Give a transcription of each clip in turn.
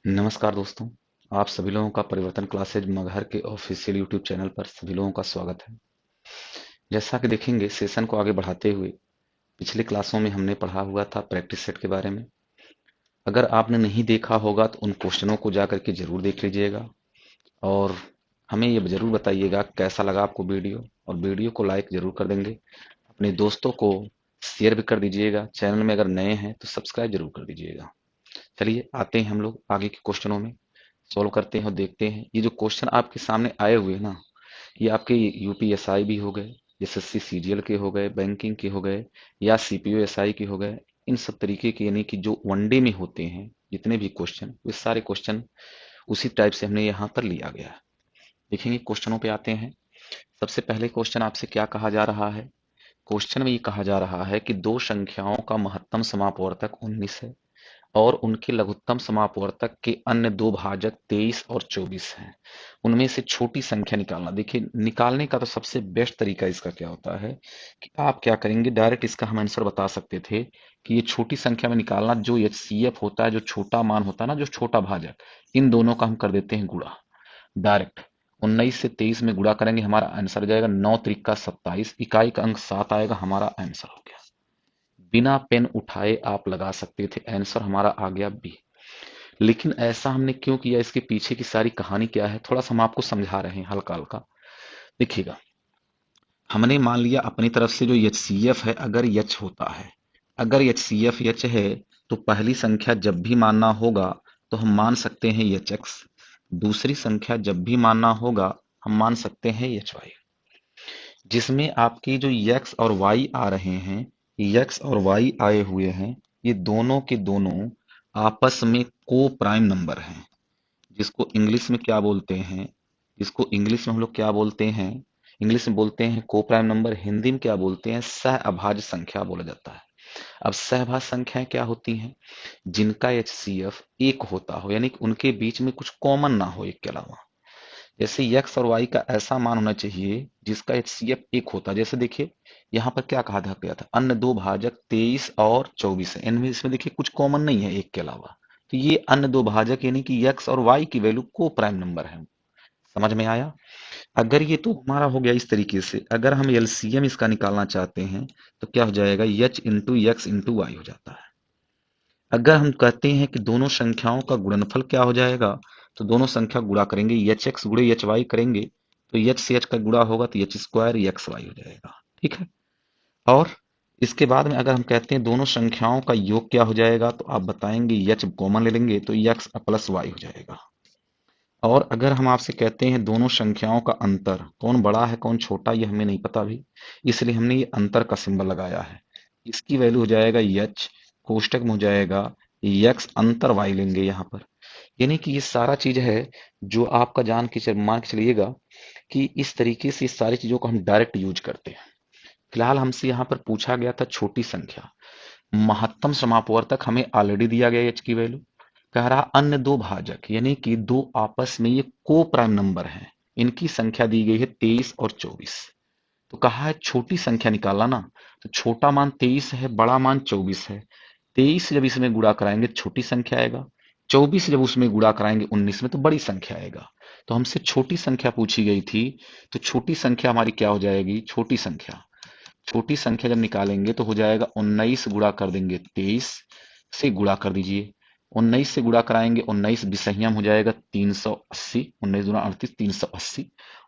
नमस्कार दोस्तों। आप सभी लोगों का परिवर्तन क्लासेज मगहर के ऑफिशियल यूट्यूब चैनल पर सभी लोगों का स्वागत है। जैसा कि देखेंगे, सेशन को आगे बढ़ाते हुए पिछले क्लासों में हमने पढ़ा हुआ था प्रैक्टिस सेट के बारे में। अगर आपने नहीं देखा होगा तो उन क्वेश्चनों को जा करके जरूर देख लीजिएगा और हमें ये जरूर बताइएगा कैसा लगा आपको वीडियो, और वीडियो को लाइक जरूर कर देंगे। अपने दोस्तों को शेयर भी कर दीजिएगा। चैनल में अगर नए हैं तो सब्सक्राइब जरूर कर दीजिएगा। चलिए आते हैं हम लोग आगे के क्वेश्चनों में, सॉल्व करते हैं और देखते हैं। ये जो क्वेश्चन आपके सामने आए हुए हैं ना, ये आपके यूपीएसआई भी हो गए, एसएससी सीजीएल के हो गए, बैंकिंग के हो गए, या सीपीओ एसआई के हो गए। इन सब तरीके के यानी कि जो वनडे में होते हैं जितने भी क्वेश्चन, वे सारे क्वेश्चन उसी टाइप से हमने यहाँ पर लिया गया है। देखेंगे क्वेश्चनों पे आते हैं। सबसे पहले क्वेश्चन आपसे क्या कहा जा रहा है? क्वेश्चन में ये कहा जा रहा है कि दो संख्याओं का महत्तम समापवर्तक 19 है और उनके लघुत्तम समापवर्तक के अन्य दो भाजक 23 और 24 हैं। उनमें से छोटी संख्या निकालना। देखिए, निकालने का तो सबसे बेस्ट तरीका इसका क्या होता है कि आप क्या करेंगे, डायरेक्ट इसका हम आंसर बता सकते थे कि ये छोटी संख्या में निकालना, जो एचसीएफ होता है, जो छोटा मान होता है ना, जो छोटा भाजक, इन दोनों का हम कर देते हैं गुणा डायरेक्ट। 19 से 23 में गुणा करेंगे, हमारा आंसर जाएगा 9 त्रिका 27, इकाई का अंक 7 आएगा, हमारा आंसर हो गया। बिना पेन उठाए आप लगा सकते थे, आंसर हमारा आ गया बी। लेकिन ऐसा हमने क्यों किया, इसके पीछे की सारी कहानी क्या है, थोड़ा सा हम आपको समझा रहे हैं हल्का हल्का। देखिएगा, हमने मान लिया अपनी तरफ से जो एचसीएफ है, अगर एच होता है, अगर एचसीएफ एच है, तो पहली संख्या जब भी मानना होगा तो हम मान सकते हैं एच एक्स। दूसरी संख्या जब भी मानना होगा हम मान सकते हैं एच वाई। जिसमें आपकी जो एक्स और वाई आ रहे हैं, एक्स और वाई आए हुए हैं, ये दोनों के दोनों आपस में को प्राइम नंबर हैं। जिसको इंग्लिश में क्या बोलते हैं, जिसको इंग्लिश में हम लोग क्या बोलते हैं, इंग्लिश में बोलते हैं को प्राइम नंबर, हिंदी में क्या बोलते हैं, सह अभाज्य संख्या बोला जाता है। अब सहभाज्य संख्याएं क्या होती हैं? जिनका एचसीएफ एक होता हो, यानी कि उनके बीच में कुछ कॉमन ना हो एक के अलावा। जैसे एक्स और वाई का ऐसा मान होना चाहिए जिसका एचसीएफ एक होता है। जैसे देखिए, यहाँ पर क्या कहा गया था, अन्य दो भाजक 23 और 24 है, इनमें इसमें देखिए कुछ कॉमन नहीं है एक के अलावा। तो ये अन्य दो भाजक यानी कि एक्स और वाई की वैल्यू को प्राइम नंबर है। समझ में आया? अगर ये तो हमारा हो गया इस तरीके से। अगर हम एलसीएम इसका निकालना चाहते हैं तो क्या हो जाएगा, H into X into Y हो जाता है। अगर हम कहते हैं कि दोनों संख्याओं का गुणनफल क्या हो जाएगा, तो दोनों संख्या गुणा करेंगे, एच एक्स गुणे एच वाई करेंगे, तो एच से एच का गुणा होगा तो एच स्क्वायर एक्स वाई हो जाएगा। ठीक है। और इसके बाद में अगर हम कहते हैं दोनों संख्याओं का योग क्या हो जाएगा, तो आप बताएंगे एच कॉमन ले लेंगे तो एक्स प्लस वाई हो जाएगा। और अगर हम आपसे कहते हैं दोनों संख्याओं का अंतर, कौन बड़ा है कौन छोटा, ये हमें नहीं पता भी, इसलिए हमने ये अंतर का सिंबल लगाया है। इसकी वैल्यू हो जाएगा एच, कोष्टक में हो जाएगा एक्स, अंतर वाई लेंगे यहाँ पर। यानी कि ये सारा चीज है जो आपका मान के चलिएगा कि इस तरीके से इस सारी चीजों को हम डायरेक्ट यूज करते हैं। फिलहाल हमसे यहाँ पर पूछा गया था छोटी संख्या, महत्तम समापवर्तक हमें ऑलरेडी दिया गया एच की वैल्यू। कह रहा अन्य दो भाजक, यानी कि दो आपस में ये को प्राइम नंबर हैं, इनकी संख्या दी गई है 23 और 24। तो कहा है छोटी संख्या निकालना ना, तो छोटा मान 23 है, बड़ा मान 24 है। 23 जब इसमें गुणा कराएंगे छोटी संख्या आएगा, 24 जब उसमें गुणा कराएंगे 19 में तो बड़ी संख्या आएगा। तो हमसे छोटी संख्या पूछी गई थी, तो छोटी संख्या हमारी क्या हो जाएगी, छोटी संख्या जब निकालेंगे तो हो जाएगा 19 गुणा कर देंगे 23 से, गुणा कर दीजिए 19 से गुणा कराएंगे, 19 बिसहियम हो जाएगा 380, 19 गुणा 38 380,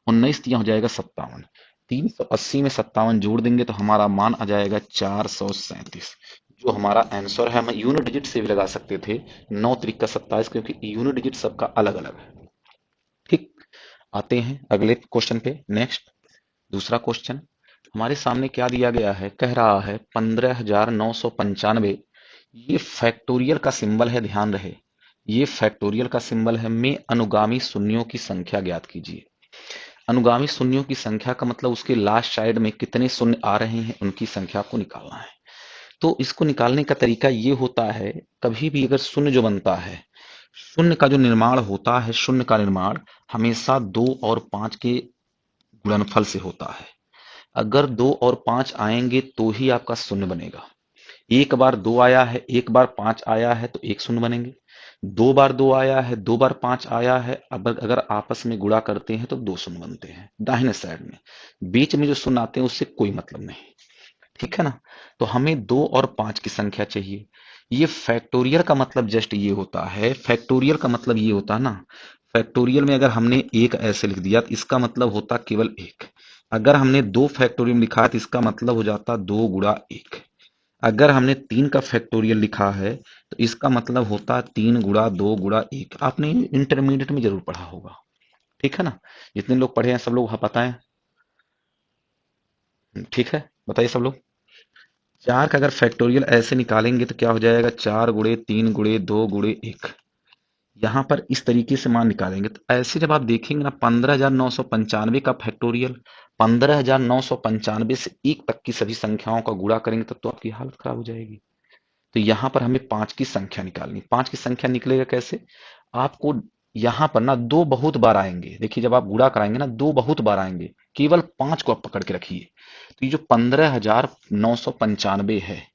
19 तिया हो जाएगा 57, 380 में 57 जोड़ देंगे तो हमारा मान आ जाएगा 437। जो हमारा आंसर है, हम यूनिट डिजिट से भी लगा सकते थे, 9 त्रिक का 27, क्योंकि यूनिट डिजिट सबका अलग अलग है। ठीक। आते हैं अगले क्वेश्चन पे। नेक्स्ट दूसरा क्वेश्चन हमारे सामने क्या दिया गया है, कह रहा है 15,995, ये फैक्टोरियल का सिंबल है, ध्यान रहे ये फैक्टोरियल का सिंबल है, में अनुगामी शून्यों की संख्या ज्ञात कीजिए। अनुगामी शून्यों की संख्या का मतलब उसके लास्ट साइड में कितने शून्य आ रहे हैं उनकी संख्या आपको निकालना है। तो इसको निकालने का तरीका ये होता है, कभी भी अगर शून्य जो बनता है, शून्य का जो निर्माण होता है, शून्य का निर्माण हमेशा 2 और 5 के गुणनफल से होता है। अगर 2 और 5 आएंगे तो ही आपका शून्य बनेगा। एक बार 2 आया है, एक बार 5 आया है तो एक शून्य बनेंगे। 2 बार 2 आया है, 2 बार 5 आया है, अब अगर आपस में गुणा करते हैं तो 2 शून्य बनते हैं दाहिने साइड में। बीच में जो शून्य आते हैं उससे कोई मतलब नहीं। ठीक है ना। तो हमें 2 और 5 की संख्या चाहिए। ये फैक्टोरियल का मतलब जस्ट ये होता है, फैक्टोरियल का मतलब ये होता है ना, फैक्टोरियल में अगर हमने एक ऐसे लिख दिया तो इसका मतलब होता केवल एक। अगर हमने 2 फैक्टोरियल में लिखा है तो इसका मतलब हो जाता 2 गुणा 1। अगर हमने 3 का फैक्टोरियल लिखा है तो इसका मतलब होता 3 गुणा 2 गुणा 1। आपने इंटरमीडिएट में जरूर पढ़ा होगा। ठीक है ना। जितने लोग पढ़े हैं सब लोग वहां पता है। ठीक है, बताइए सब लोग। 4 का अगर फैक्टोरियल ऐसे निकालेंगे तो क्या हो जाएगा, 4 गुणे 3 गुणे 2 गुणे 1। यहां पर इस तरीके से मान निकालेंगे तो ऐसे जब आप देखेंगे ना 15,995 का फैक्टोरियल 15,995 से 1 तक की सभी संख्याओं का गुणा करेंगे तब तो आपकी हालत खराब हो जाएगी। तो यहां पर हमें 5 की संख्या निकालनी। 5 की संख्या निकलेगा कैसे, आपको यहां पर ना 2 बहुत बार आएंगे। देखिए जब आप गुणा कराएंगे ना 2 बहुत बार आएंगे, केवल 5 को आप पकड़ के रखिए। तो ये जो 15,995 है,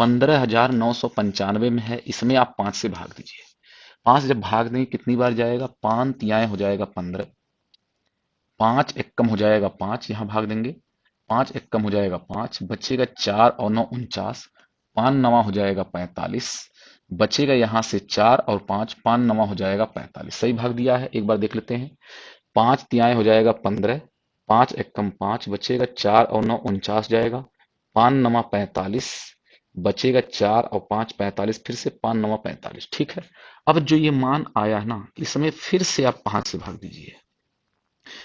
15,995 में है, इसमें आप 5 से भाग दीजिए। 5 जब भाग देंगे कितनी बार जाएगा, 5 तियाएं हो जाएगा 15, 5 एकम हो जाएगा 5, यहां भाग देंगे। 5 एकम हो जाएगा 5, बचेगा 4 और 9 49, 5 नवा हो जाएगा 45, बचेगा यहां से 4 और 5, 5 नवा हो जाएगा 45। सही भाग दिया है, एक बार देख लेते हैं। 5 तियाएं हो जाएगा 15, 5 एकम 5, बचेगा 4 और 9 49 जाएगा, 5 नमा 45, बचेगा 4 और 5 45, फिर से 5 नमा 45। ठीक है। अब जो ये मान आया है ना, इसमें फिर से आप 5 से भाग दीजिए।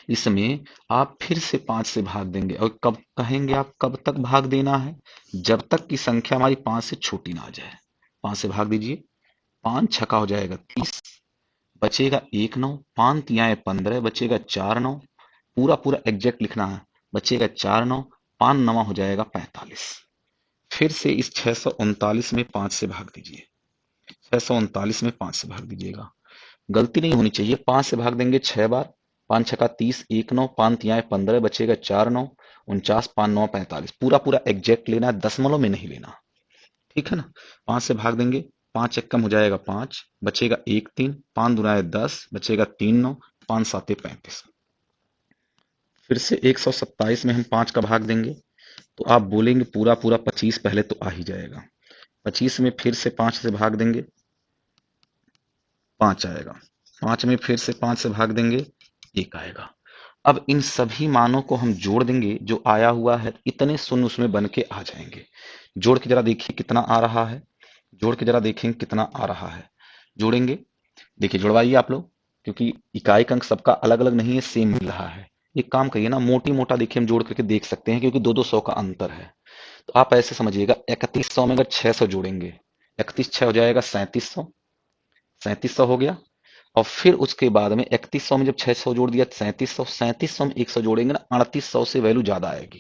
इसमें आप फिर से 5 से भाग देंगे और कब कहेंगे आप कब तक भाग देना है, जब तक की संख्या हमारी 5 से छोटी ना आ जाए। 5 से भाग दीजिए। 5 छका हो जाएगा 30, बचेगा 1 9, 5 तियाएं 15, बचेगा 4 9, पूरा पूरा एग्जैक्ट लिखना है। बचेगा 4 9, 5 नवा हो जाएगा 45। फिर से इस 639 में 5 से भाग दीजिए। 639 में 5 से भाग दीजिएगा। गलती नहीं होनी चाहिए, 5 से भाग देंगे 6 बार। 5 छका 30, 1 9, 5 तियाएं 15, बचेगा 4 9 49, 5 9 45। पूरा पूरा एग्जैक्ट लेना है, दशमलव में नहीं लेना। ठीक है ना। 5 से भाग देंगे, 5 एकम हो जाएगा 5, बचेगा 1 3, 5 दुनाए 10, बचेगा 3 9, 5 साते 35। फिर से 127 में हम 5 का भाग देंगे तो आप बोलेंगे पूरा पूरा 25 पहले तो आ ही जाएगा। 25 में फिर से 5 से भाग देंगे, 5 आएगा। 5 में फिर से 5 से भाग देंगे, 1 आएगा। अब इन सभी मानों को हम जोड़ देंगे, जो आया हुआ है इतने शून्य उसमें बन के आ जाएंगे। जोड़ के जरा देखिए कितना आ रहा है, जोड़ के जरा देखें कितना आ रहा है। जोड़ेंगे, देखिए जुड़वाइए आप लोग, क्योंकि इकाई का अंक सबका अलग अलग नहीं है, सेम मिल रहा है। एक काम करिए ना, मोटी मोटा देखिए हम जोड़ करके देख सकते हैं, क्योंकि दो दो सौ का अंतर है। तो आप ऐसे समझिएगा, 3100 में अगर 600 जोड़ेंगे, 31 6 हो जाएगा 3700, 3700 हो गया। और फिर उसके बाद में 3100 में जब 600 जोड़ दिया 3700, 3700 में 100 जोड़ेंगे ना, 3800 से वैल्यू ज्यादा आएगी।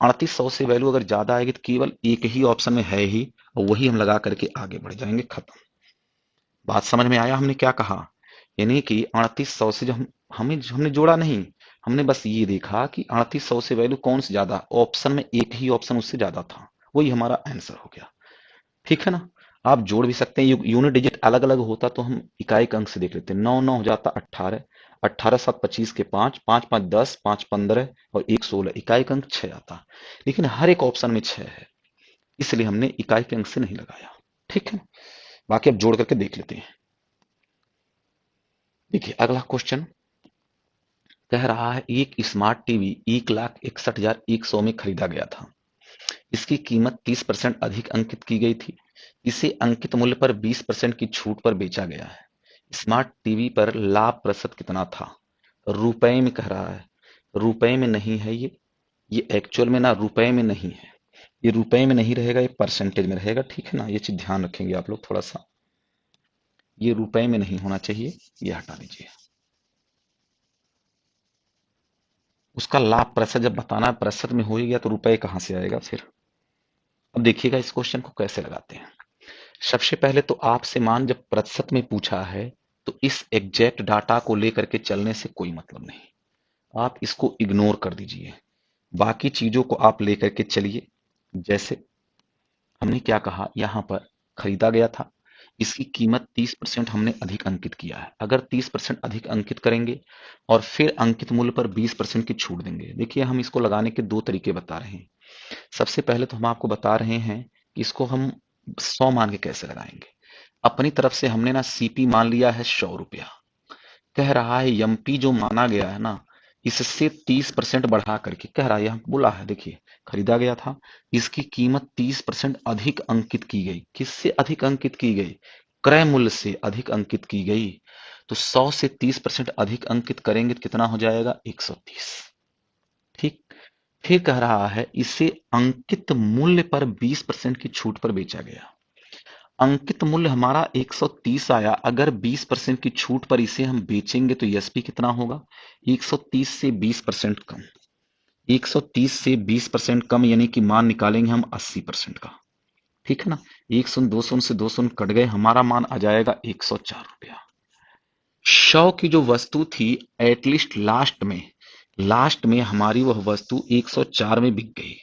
3800 से वैल्यू अगर ज्यादा आएगी तो केवल एक ही ऑप्शन में है ही, और वही हम लगा करके आगे बढ़ जाएंगे, खत्म। बात समझ में आया हमने क्या कहा। यानी कि 3800 से जो हमने जोड़ा नहीं, हमने बस ये देखा कि 3800 से वैल्यू कौन सी ज्यादा, ऑप्शन में एक ही ऑप्शन उससे ज्यादा था, वही हमारा आंसर हो गया। ठीक है ना। आप जोड़ भी सकते हैं, यूनिट डिजिट अलग अलग होता तो हम इकाई का अंक से देख लेते हैं। 9 9 हो जाता 18, 18 7 25 के 5, 5 5 10, 5 15 और 1 16, इकाई का अंक 6 आता। लेकिन हर एक ऑप्शन में 6 है, इसलिए हमने इकाई के अंक से नहीं लगाया। ठीक है। बाकी अब जोड़ करके देख लेते हैं। देखिए अगला क्वेश्चन कह रहा है, एक स्मार्ट टीवी 1,61,100 में खरीदा गया था। इसकी कीमत 30% अधिक अंकित की गई थी। इसे अंकित मूल्य पर 20% की छूट पर बेचा गया है। स्मार्ट टीवी पर लाभ प्रतिशत कितना था। रुपए में कह रहा है, रुपए में नहीं है ये एक्चुअल में ना रुपए में नहीं है, ये रुपए में नहीं रहेगा, ये परसेंटेज में रहेगा। ठीक है ना, ये चीज ध्यान रखेंगे आप लोग थोड़ा सा, ये रुपए में नहीं होना चाहिए, ये हटा दीजिए। उसका लाभ प्रतिशत जब बताना है, प्रतिशत में हो ही गया तो रुपए कहां से आएगा फिर। अब देखिएगा इस क्वेश्चन को कैसे लगाते हैं। सबसे पहले तो आपसे मान जब प्रतिशत में पूछा है तो इस एग्जैक्ट डाटा को लेकर के चलने से कोई मतलब नहीं, आप इसको इग्नोर कर दीजिए। बाकी चीजों को आप लेकर के चलिए। जैसे हमने क्या कहा, यहां पर खरीदा गया था, इसकी कीमत 30% हमने अधिक अंकित किया है। अगर 30% अधिक अंकित करेंगे और फिर अंकित मूल्य पर 20% की छूट देंगे। देखिए हम इसको लगाने के दो तरीके बता रहे हैं। सबसे पहले तो हम आपको बता रहे हैं कि इसको हम 100 मान के कैसे लगाएंगे। अपनी तरफ से हमने ना सीपी मान लिया है 100 रुपया, कह रहा है एमपी जो माना गया है ना, इससे 30% बढ़ा करके कह रहा है, यहाँ बोला है देखिए खरीदा गया था, इसकी कीमत 30% अधिक अंकित की गई। किससे अधिक अंकित की गई? क्रय मूल्य से अधिक अंकित की गई। तो 100 से 30% अधिक अंकित करेंगे तो कितना हो जाएगा? 130। ठीक। फिर कह रहा है इसे अंकित मूल्य पर 20% की छूट पर बेचा गया। अंकित मूल्य हमारा 130 आया, अगर 20% की छूट पर इसे हम बेचेंगे तो एसपी कितना होगा? 130 से 20% कम। 130 से 20% कम यानी कि मान निकालेंगे हम 80% का। ठीक है ना? 100 200 से 200 कट गए, हमारा मान आ जाएगा 104 रुपया। 100 की जो वस्तु थी, एटलीस्ट लास्ट में हमारी वह वस्तु 104 में बिक गई।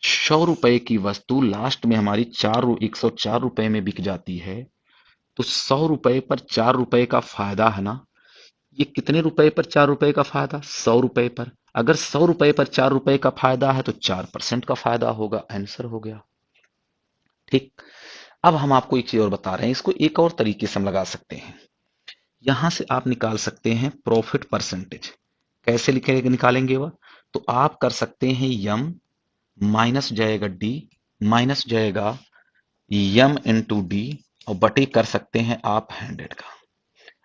100 रुपए की वस्तु लास्ट में हमारी 104 रुपए में बिक जाती है। तो 100 रुपए पर 4 रुपए का फायदा है ना। ये कितने रुपए पर 4 रुपए का फायदा? 100 रुपए पर। अगर 100 रुपए पर 4 रुपए का फायदा है तो 4% का फायदा होगा। आंसर हो गया। ठीक। अब हम आपको एक चीज और बता रहे हैं, इसको एक और तरीके से हम लगा सकते हैं। यहां से आप निकाल सकते हैं प्रॉफिट परसेंटेज। कैसे लिखे निकालेंगे वह? तो आप कर सकते हैं यम माइनस जाएगा डी, माइनस जाएगा यम इंटू डी, और बटे कर सकते हैं आप 100 का।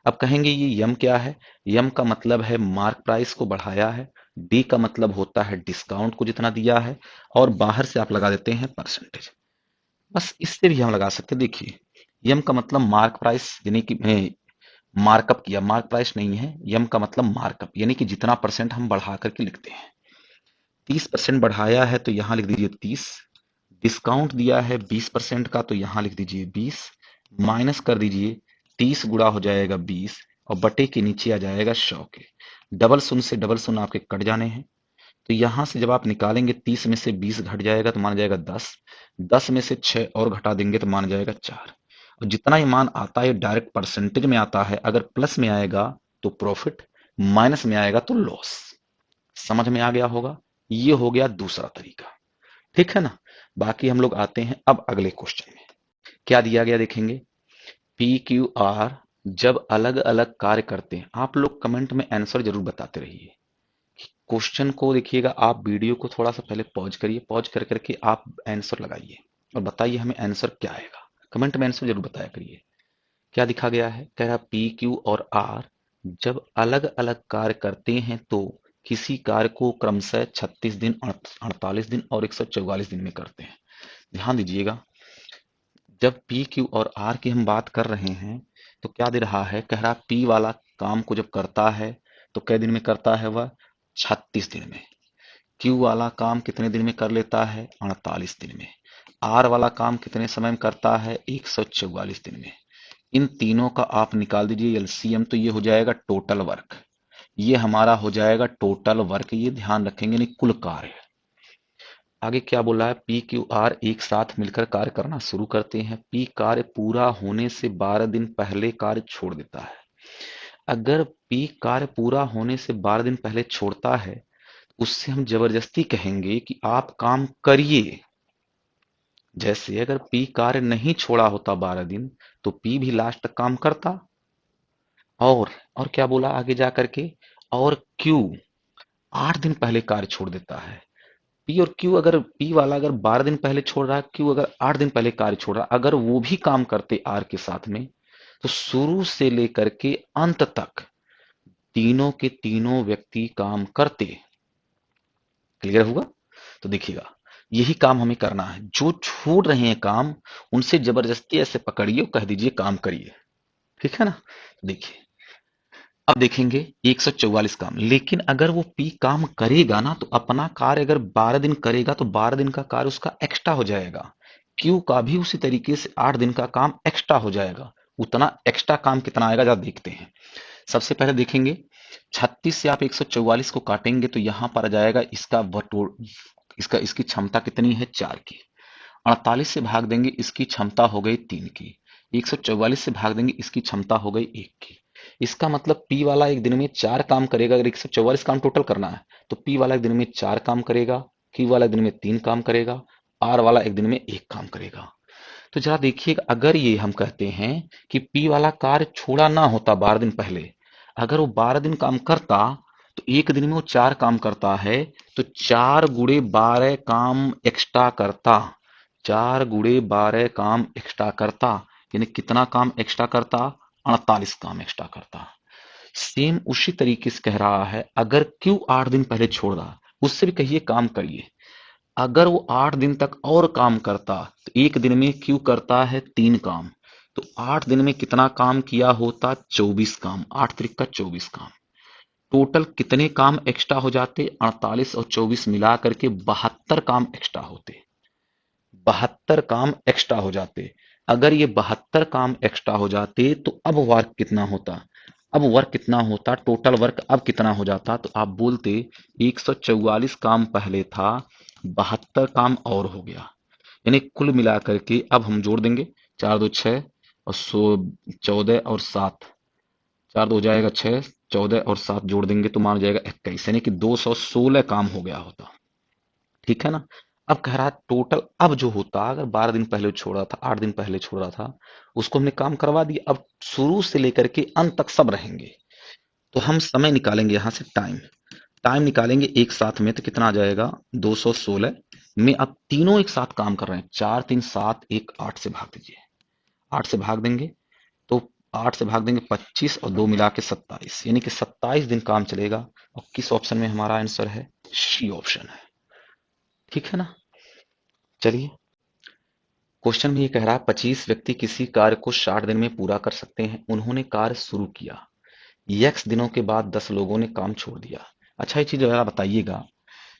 अब कहेंगे ये यम क्या है? यम का मतलब है मार्क प्राइस को बढ़ाया है, डी का मतलब होता है डिस्काउंट को जितना दिया है, और बाहर से आप लगा देते हैं परसेंटेज। बस इससे भी हम लगा सकते हैं। देखिए यम का मतलब मार्क प्राइस यानी कि मार्कअप किया, मार्क प्राइस नहीं है, यम का मतलब मार्कअप यानी कि जितना परसेंट हम बढ़ा करके लिखते हैं। 30% बढ़ाया है तो यहां लिख दीजिए 30, डिस्काउंट दिया है 20% का तो यहां लिख दीजिए 20, माइनस कर दीजिए 30 गुणा हो जाएगा 20, और बटे के नीचे आ जाएगा 100 के। डबल शून्य से डबल शून्य आपके कट जाने हैं, तो यहां से जब आप निकालेंगे 30 में से 20 घट जाएगा तो मान जाएगा 10, 10 में से 6 और घटा देंगे तो मान जाएगा 4। और जितना ही मान आता है डायरेक्ट परसेंटेज में आता है, अगर प्लस में आएगा तो प्रॉफिट, माइनस में आएगा तो लॉस। समझ में आ गया होगा। ये हो गया दूसरा तरीका। ठीक है ना? बाकी हम लोग आते हैं अब अगले क्वेश्चन में। क्या दिया गया देखेंगे। पी क्यू आर जब अलग अलग कार्य करते हैं, आप लोग कमेंट में आंसर जरूर बताते रहिए। क्वेश्चन को देखिएगा, आप वीडियो को थोड़ा सा पहले पॉज करिए, पॉज कर करके आप आंसर लगाइए और बताइए हमें आंसर क्या आएगा। कमेंट में आंसर जरूर बताया करिए। क्या दिखा गया है? कह रहा पी क्यू और आर जब अलग अलग कार्य करते हैं तो किसी कार्य को क्रमशः 36 दिन, 48 दिन और 144 दिन में करते हैं। ध्यान दीजिएगा, जब पी क्यू और आर की हम बात कर रहे हैं तो क्या दे रहा है? कह रहा पी वाला काम को जब करता है तो कै दिन में करता है वह? 36 दिन में। क्यू वाला काम कितने दिन में कर लेता है? 48 दिन में। आर वाला काम कितने समय में करता है? 144 दिन में। इन तीनों का आप निकाल दीजिए एलसीएम, तो ये हो जाएगा टोटल वर्क। ये हमारा हो जाएगा टोटल वर्क, ये ध्यान रखेंगे नहीं, कुल कार्य। आगे क्या बोला है? पी क्यू आर एक साथ मिलकर कार्य करना शुरू करते हैं। पी कार्य पूरा होने से 12 दिन पहले कार्य छोड़ देता है। अगर पी कार्य पूरा होने से 12 दिन पहले छोड़ता है, उससे हम जबरदस्ती कहेंगे कि आप काम करिए। जैसे अगर पी कार्य नहीं छोड़ा होता 12 दिन तो पी भी लास्ट तक काम करता। और क्या बोला आगे जा करके? और क्यू 8 दिन पहले कार्य छोड़ देता है। पी और क्यू, अगर पी वाला अगर 12 दिन पहले छोड़ रहा है, क्यू अगर 8 दिन पहले कार्य छोड़ रहा है, अगर वो भी काम करते आर के साथ में, तो शुरू से लेकर के अंत तक तीनों के तीनों व्यक्ति काम करते। क्लियर हुआ? तो देखिएगा, यही काम हमें करना है। जो छोड़ रहे हैं काम, उनसे जबरदस्ती ऐसे पकड़िए और कह दीजिए काम करिए। ठीक है ना? देखिए अब देखेंगे 144 काम, लेकिन अगर वो पी काम करेगा ना, तो अपना कार्य अगर 12 दिन करेगा तो 12 दिन का कार्य उसका एक्स्ट्रा हो जाएगा। क्यू का भी उसी तरीके से 8 दिन का काम एक्स्ट्रा हो जाएगा। उतना एक्स्ट्रा काम कितना आएगा, जरा देखते हैं। सबसे पहले देखेंगे 36 से आप 144 को काटेंगे तो यहां पर आ जाएगा इसका इसकी क्षमता कितनी है? 4 की। 48 से भाग देंगे इसकी क्षमता हो गई 3 की। 144 से भाग देंगे इसकी क्षमता हो गई 1 की। इसका मतलब P वाला एक दिन में 4 काम करेगा। अगर 144 काम टोटल करना है तो P वाला एक दिन में 4 काम करेगा, Q वाला एक दिन में 3 काम करेगा, R वाला एक दिन में 1 काम करेगा। तो जरा देखिएगा, अगर ये हम कहते हैं कि P वाला कार्य छोड़ा ना होता 12 दिन पहले, अगर वो 12 दिन काम करता तो एक दिन में वो 4 काम करता है, तो 4 गुणे 12 काम एक्स्ट्रा करता। 4 गुणे 12 काम एक्स्ट्रा करता, यानी कितना काम एक्स्ट्रा करता? 48 काम एक्स्ट्रा करता। सेम उसी तरीके से कह रहा है, अगर क्यू 8 दिन पहले छोड़ रहा, उससे भी कहिए काम करिए। अगर वो 8 दिन तक और काम करता तो एक दिन में क्यू करता है 3 काम, तो 8 दिन में कितना काम किया होता? 24 काम। 8 त्रिक का 24 काम। टोटल कितने काम एक्स्ट्रा हो जाते? 48 और 24 मिला करके 72 काम एक्स्ट्रा होते। 72 काम एक्स्ट्रा हो जाते। अगर ये 72 काम एक्स्ट्रा हो जाते तो अब वर्क कितना होता? अब वर्क कितना होता? टोटल वर्क अब कितना हो जाता? तो आप बोलते 144 काम पहले था, 72 काम और हो गया। यानी कुल मिलाकर के अब हम जोड़ देंगे, 4 2 6 और 14 और 7, 4 2 हो जाएगा 6, 14 और 7 जोड़ देंगे तो मान जाएगा 21, यानी कि 216 काम हो गया होता। ठीक है ना? अब कह रहा है टोटल अब जो होता, अगर 12 दिन पहले छोड़ा था, 8 दिन पहले छोड़ा था, उसको हमने काम करवा दिया, अब शुरू से लेकर के अंत तक सब रहेंगे। तो हम समय निकालेंगे, यहां से टाइम टाइम निकालेंगे एक साथ में, तो कितना आ जाएगा? 216 में अब तीनों एक साथ काम कर रहे हैं। 4 3 7 1 8 से भाग दीजिए। 8 से भाग देंगे तो 8 से भाग देंगे 25 और 2 मिला के 27, यानी कि 27 दिन काम चलेगा। और किस ऑप्शन में हमारा आंसर है? सी ऑप्शन है। ठीक है ना? चलिए, क्वेश्चन में ये कह रहा है 25 व्यक्ति किसी कार्य को 60 दिन में पूरा कर सकते हैं। उन्होंने कार्य शुरू किया, x दिनों के बाद 10 लोगों ने काम छोड़ दिया। अच्छा, ये चीज जरा बताइएगा,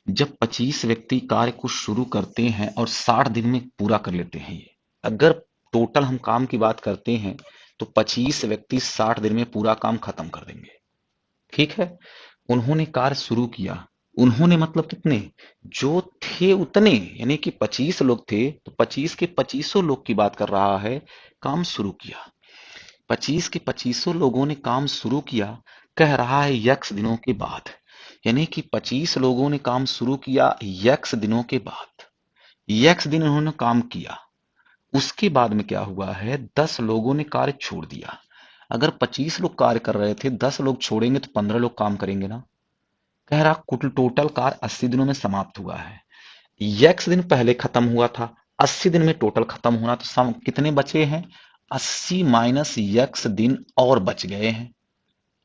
जब 25 व्यक्ति कार्य को शुरू करते हैं और 60 दिन में पूरा कर लेते हैं, ये अगर टोटल हम काम की बात करते हैं तो 25 व्यक्ति 60 दिन में पूरा काम खत्म कर देंगे। ठीक है? उन्होंने कार्य शुरू किया, उन्होंने मतलब कितने? जो थे उतने, यानी कि 25 लोग थे तो 25 के 25 लोग की बात कर रहा है, काम शुरू किया। 25 के 25 लोगों ने काम शुरू किया, कह रहा है यक्स दिनों के बाद, यानी कि 25 लोगों ने काम शुरू किया यक्स दिनों के बाद। यक्स दिन उन्होंने काम किया, उसके बाद में क्या हुआ है? 10 लोगों ने कार्य छोड़ दिया। अगर 25 लोग कार्य कर रहे थे, 10 लोग छोड़ेंगे तो 15 लोग काम करेंगे ना। कह रहा कुल टोटल कार्य 80 दिनों में समाप्त हुआ है। यक्स दिन पहले खत्म हुआ था, 80 दिन में टोटल खत्म होना, तो कितने बचे हैं? 80 माइनस यक्स दिन और बच गए हैं।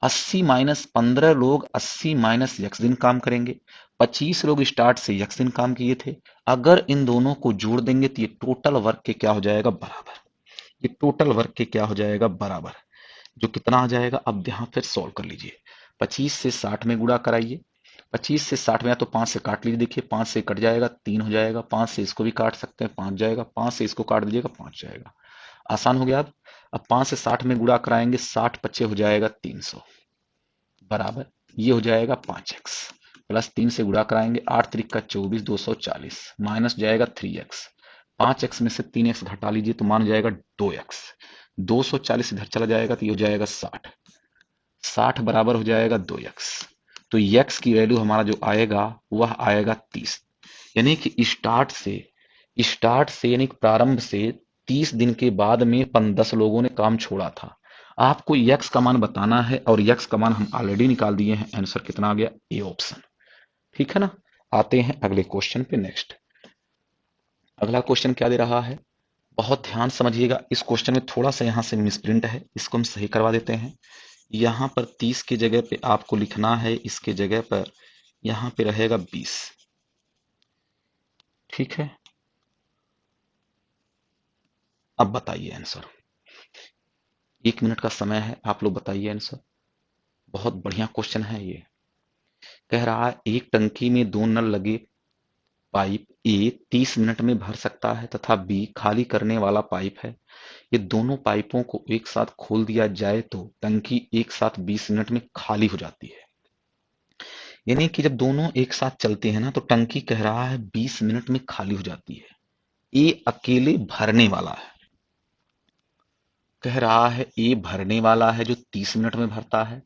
80 माइनस 15 लोग 80 माइनस यक्स दिन काम करेंगे। 25 लोग स्टार्ट से यक्स दिन काम किए थे। अगर इन दोनों को जोड़ देंगे तो ये टोटल वर्क के क्या हो जाएगा? बराबर। ये टोटल वर्क के क्या हो जाएगा? बराबर। जो कितना आ जाएगा? अब यहाँ फिर सॉल्व कर लीजिए। 25 से 60 में गुणा कराइए। 25 से 60 में या तो 5 से काट लीजिए, देखिए 5 से कट जाएगा 3 हो जाएगा, 5 से इसको भी काट सकते हैं 5 जाएगा, 5 से इसको काट दीजिएगा 5 जाएगा। आसान हो गया। अब 5 से 60 में गुणा कराएंगे, 60 पच्चे हो जाएगा 300, बराबर ये हो जाएगा 5x। प्लस 3 से गुणा कराएंगे, 8 त्रिक का 24, 240 माइनस जाएगा 3x। 5x में से 3x घटा लीजिए तो मान जाएगा 2x। 240 इधर चला जाएगा तो ये हो जाएगा 60। 60 बराबर हो जाएगा 2x। तो x की वैल्यू हमारा जो आएगा वह आएगा 30। यानी कि स्टार्ट से यानी कि प्रारंभ से 30 दिन के बाद में 10 लोगों ने काम छोड़ा था। आपको यक्स का मान बताना है और यक्स का मान हम ऑलरेडी निकाल दिए हैं। आंसर कितना आ गया? A option. ठीक है ना? आते हैं अगले क्वेश्चन पे। नेक्स्ट अगला क्वेश्चन क्या दे रहा है, बहुत ध्यान समझिएगा। इस क्वेश्चन में थोड़ा सा यहाँ से मिसप्रिंट है, इसको हम सही करवा देते हैं। यहाँ पर 30 की जगह पे आपको लिखना है, इसके जगह पर यहाँ पे रहेगा 20। ठीक है, अब बताइए आंसर। 1 मिनट का समय है, आप लोग बताइए आंसर। बहुत बढ़िया क्वेश्चन है ये। कह रहा है एक टंकी में 2 नल लगे पाइप ए 30 मिनट में भर सकता है तथा बी खाली करने वाला पाइप है। ये दोनों पाइपों को एक साथ खोल दिया जाए तो टंकी एक साथ 20 मिनट में खाली हो जाती है। यानी कि जब दोनों एक साथ चलते हैं ना तो टंकी कह रहा है 20 मिनट में खाली हो जाती है। ए अकेले भरने वाला है, कह रहा है ए भरने वाला है जो 30 मिनट में भरता है,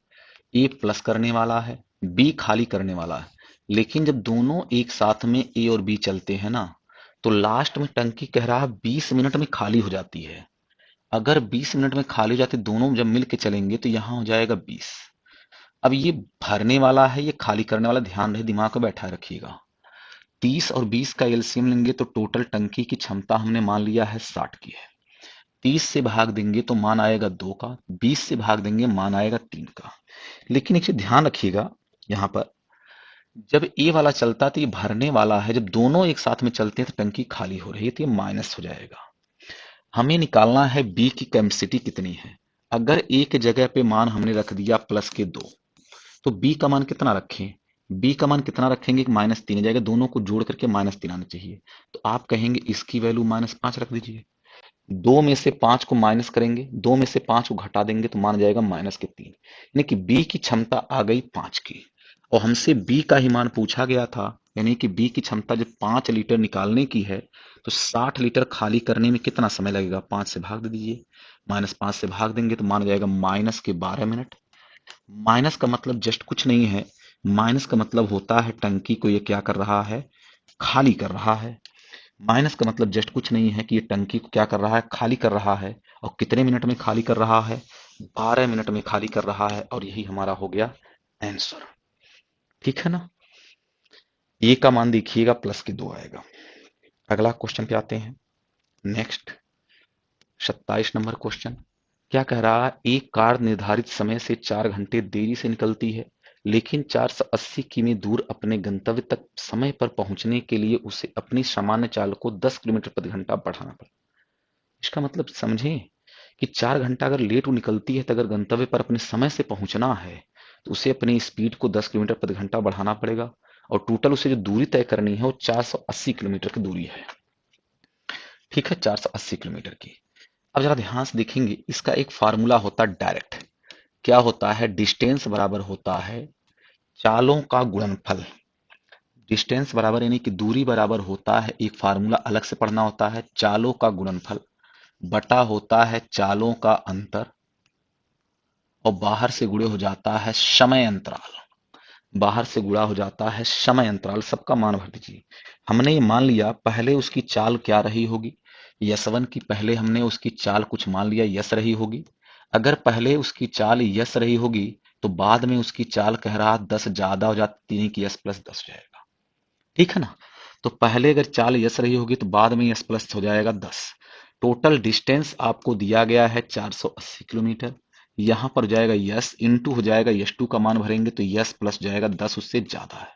ए प्लस करने वाला है, बी खाली करने वाला है। लेकिन जब दोनों एक साथ में ए और बी चलते हैं ना, तो लास्ट में टंकी कह रहा है 20 मिनट में खाली हो जाती है। अगर 20 मिनट में खाली हो जाती, दोनों जब मिल के चलेंगे तो यहां हो जाएगा 20। अब ये भरने वाला है, ये खाली करने वाला, ध्यान रहे, दिमाग में बैठा रखिएगा। 30 और 20 का एलसीएम लेंगे तो टोटल टंकी की क्षमता हमने मान लिया है 60 की है। 30 से भाग देंगे तो मान आएगा 2 का, 20 से भाग देंगे मान आएगा 3 का। लेकिन एक चीज ध्यान रखिएगा, यहाँ पर जब ए वाला चलता है तो ये भरने वाला है, जब दोनों एक साथ में चलते हैं तो टंकी खाली हो रही है, तो ये माइनस हो जाएगा। हमें निकालना है बी की कैपेसिटी कितनी है। अगर ए के जगह पे मान हमने रख दिया प्लस के 2, तो बी का मान कितना रखें? बी का मान कितना रखेंगे कि -3 आ जाएगा, दोनों को जोड़ करके -3 आना चाहिए। तो आप कहेंगे इसकी वैल्यू -5 रख दीजिए। 2 में से 5 को माइनस करेंगे, 2 में से 5 को घटा देंगे तो मान जाएगा -3, यानी कि बी की क्षमता आ गई 5 की। और हमसे बी का ही मान पूछा गया था, यानी कि बी की क्षमता जब 5 लीटर निकालने की है तो 60 लीटर खाली करने में कितना समय लगेगा? 5 से भाग दे दीजिए, -5 से भाग देंगे तो मान जाएगा -12 मिनट। माइनस का मतलब जस्ट कुछ नहीं है, माइनस का मतलब होता है टंकी को ये क्या कर रहा है? खाली कर रहा है। माइनस का मतलब जस्ट कुछ नहीं है कि ये टंकी को क्या कर रहा है? खाली कर रहा है। और कितने मिनट में खाली कर रहा है? 12 मिनट में खाली कर रहा है। और यही हमारा हो गया आंसर। ठीक है ना? ए का मान देखिएगा +2 आएगा। अगला क्वेश्चन पे आते हैं। नेक्स्ट 27 नंबर क्वेश्चन क्या कह रहा है? एक कार निर्धारित समय से 4 घंटे देरी से निकलती है, लेकिन 480 किमी दूर अपने गंतव्य तक समय पर पहुंचने के लिए उसे अपनी सामान्य चाल को 10 किलोमीटर प्रति घंटा बढ़ाना पड़ता है। इसका मतलब समझें कि 4 घंटा अगर लेट वो निकलती है तो अगर गंतव्य पर अपने समय से पहुंचना है तो उसे अपनी स्पीड को 10 किलोमीटर प्रति घंटा बढ़ाना पड़ेगा। और टोटल उसे जो दूरी तय करनी है वो 480 किलोमीटर की दूरी है। ठीक है, 480 किलोमीटर की। अब जरा ध्यान से देखेंगे, इसका एक फार्मूला होता है डायरेक्ट। क्या होता है? डिस्टेंस बराबर होता है चालों का गुणनफल। डिस्टेंस बराबर यानी कि दूरी बराबर होता है, एक फार्मूला अलग से पढ़ना होता है, चालों का गुणनफल बटा होता है चालों का अंतर, और बाहर से गुणे हो जाता है समय अंतराल। बाहर से गुणा हो जाता है समय अंतराल। सबका मान भर दीजिए। हमने ये मान लिया पहले उसकी चाल क्या रही होगी? यस1 की पहले हमने उसकी चाल कुछ मान लिया यस रही होगी। अगर पहले उसकी चाल यस रही होगी तो बाद में उसकी चाल कह रहा 10 ज्यादा हो जाती है कि यस प्लस 10 हो जाएगा। ठीक है ना? तो पहले अगर चाल यस रही होगी तो बाद में यस प्लस हो जाएगा 10। टोटल डिस्टेंस आपको दिया गया है 480 किलोमीटर। यहां पर जाएगा यस इंटू हो जाएगा यस2 का मान भरेंगे तो यस प्लस जाएगा 10 उससे ज्यादा है।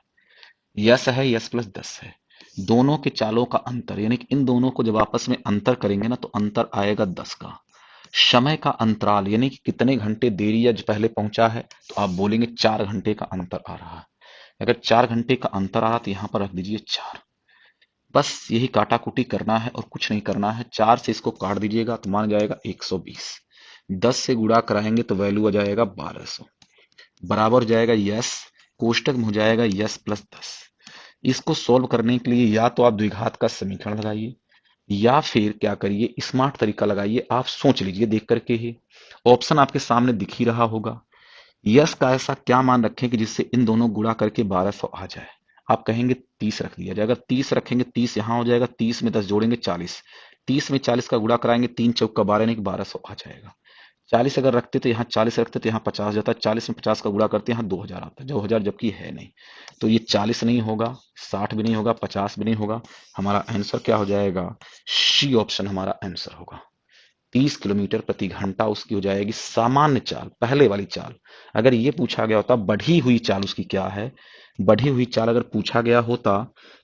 यस है यस प्लस 10 है। दोनों के चालों का अंतर यानी कि इन दोनों को जब आपस में अंतर करेंगे ना तो अंतर आएगा 10 का। समय का अंतराल यानी कि कितने घंटे देरी या पहले पहुंचा है तो आप बोलेंगे 4 घंटे का अंतर आ रहा है। अगर 4 घंटे का अंतर आ रहा तो यहां पर रख दीजिए 4। बस यही काटाकुटी करना है और कुछ नहीं करना है। 4 से इसको काट दीजिएगा तो मान जाएगा 120। 10 से गुणा कराएंगे तो वैल्यू आ जाएगा 1200। बराबर जाएगा यस, कोष्टक में हो जाएगा यस प्लस 10। इसको सोल्व करने के लिए या तो आप द्विघात का समीकरण लगाइए या फिर क्या करिए, स्मार्ट तरीका लगाइए। आप सोच लीजिए देख करके ही, ऑप्शन आपके सामने दिख ही रहा होगा। यस का ऐसा क्या मान रखें कि जिससे इन दोनों गुणा करके 1200 आ जाए? आप कहेंगे 30 रख दिया जाए। अगर 30 रखेंगे 30 यहां हो जाएगा, 30 में 10 जोड़ेंगे 40, 30 में 40 का गुणा कराएंगे 3 चौक का 12 यानी कि 1200 आ जाएगा। 40 अगर रखते तो यहाँ 40 रखते तो यहाँ 50 जाता है, 40 में 50 का गुणा करते यहाँ 2000 आता है, 2000 जबकि है नहीं। तो ये 40 नहीं होगा, 60 भी नहीं होगा, 50 भी नहीं होगा। हमारा आंसर क्या हो जाएगा? सी ऑप्शन हमारा आंसर होगा। 30 किलोमीटर प्रति घंटा उसकी हो जाएगी सामान्य चाल, पहले वाली चाल। अगर ये पूछा गया होता बढ़ी हुई चाल उसकी क्या है, बढ़ी हुई चाल अगर पूछा गया होता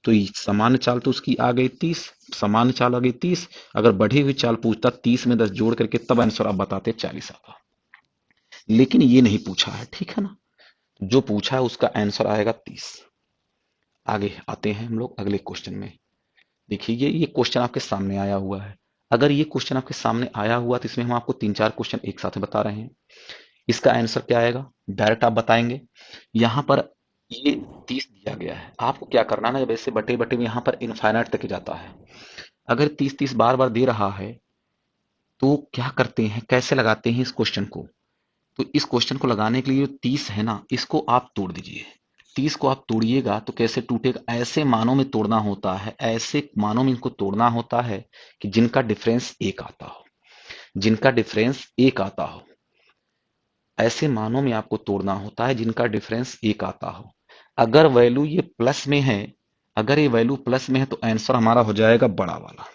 तो सामान्य चाल तो उसकी आ गई 30, सामान्य चाल आ गई 30। अगर बढ़ी हुई चाल पूछता 30 में 10 जोड़ करके तब आंसर आप बताते 40 आता। लेकिन ये नहीं पूछा है, ठीक है ना? जो पूछा है उसका आंसर आएगा 30। आगे आते हैं हम लोग अगले क्वेश्चन में। देखिए ये क्वेश्चन आपके सामने आया हुआ है। अगर ये क्वेश्चन आपके सामने आया हुआ तो इसमें हम आपको 3-4 क्वेश्चन एक साथ बता रहे हैं। इसका आंसर क्या आएगा डायरेक्ट आप बताएंगे। यहां पर ये 30 दिया गया है, आपको क्या करना है ना, जब ऐसे बटे बटे में यहां पर इनफाइनाइट तक जाता है अगर 30-30 बार बार दे रहा है तो क्या करते हैं, कैसे लगाते हैं इस क्वेश्चन को? तो इस क्वेश्चन को लगाने के लिए जो 30 है ना, इसको आप तोड़ दीजिए। 30 को आप तोड़िएगा तो कैसे टूटेगा? ऐसे मानों में तोड़ना होता है, ऐसे मानों में इनको तोड़ना होता है कि जिनका डिफरेंस एक आता हो, जिनका डिफरेंस एक आता हो। ऐसे मानों में आपको तोड़ना होता है जिनका डिफरेंस एक आता हो। अगर वैल्यू ये प्लस में है, अगर ये वैल्यू प्लस में है तो आंसर हमारा हो जाएगा बड़ा वाला।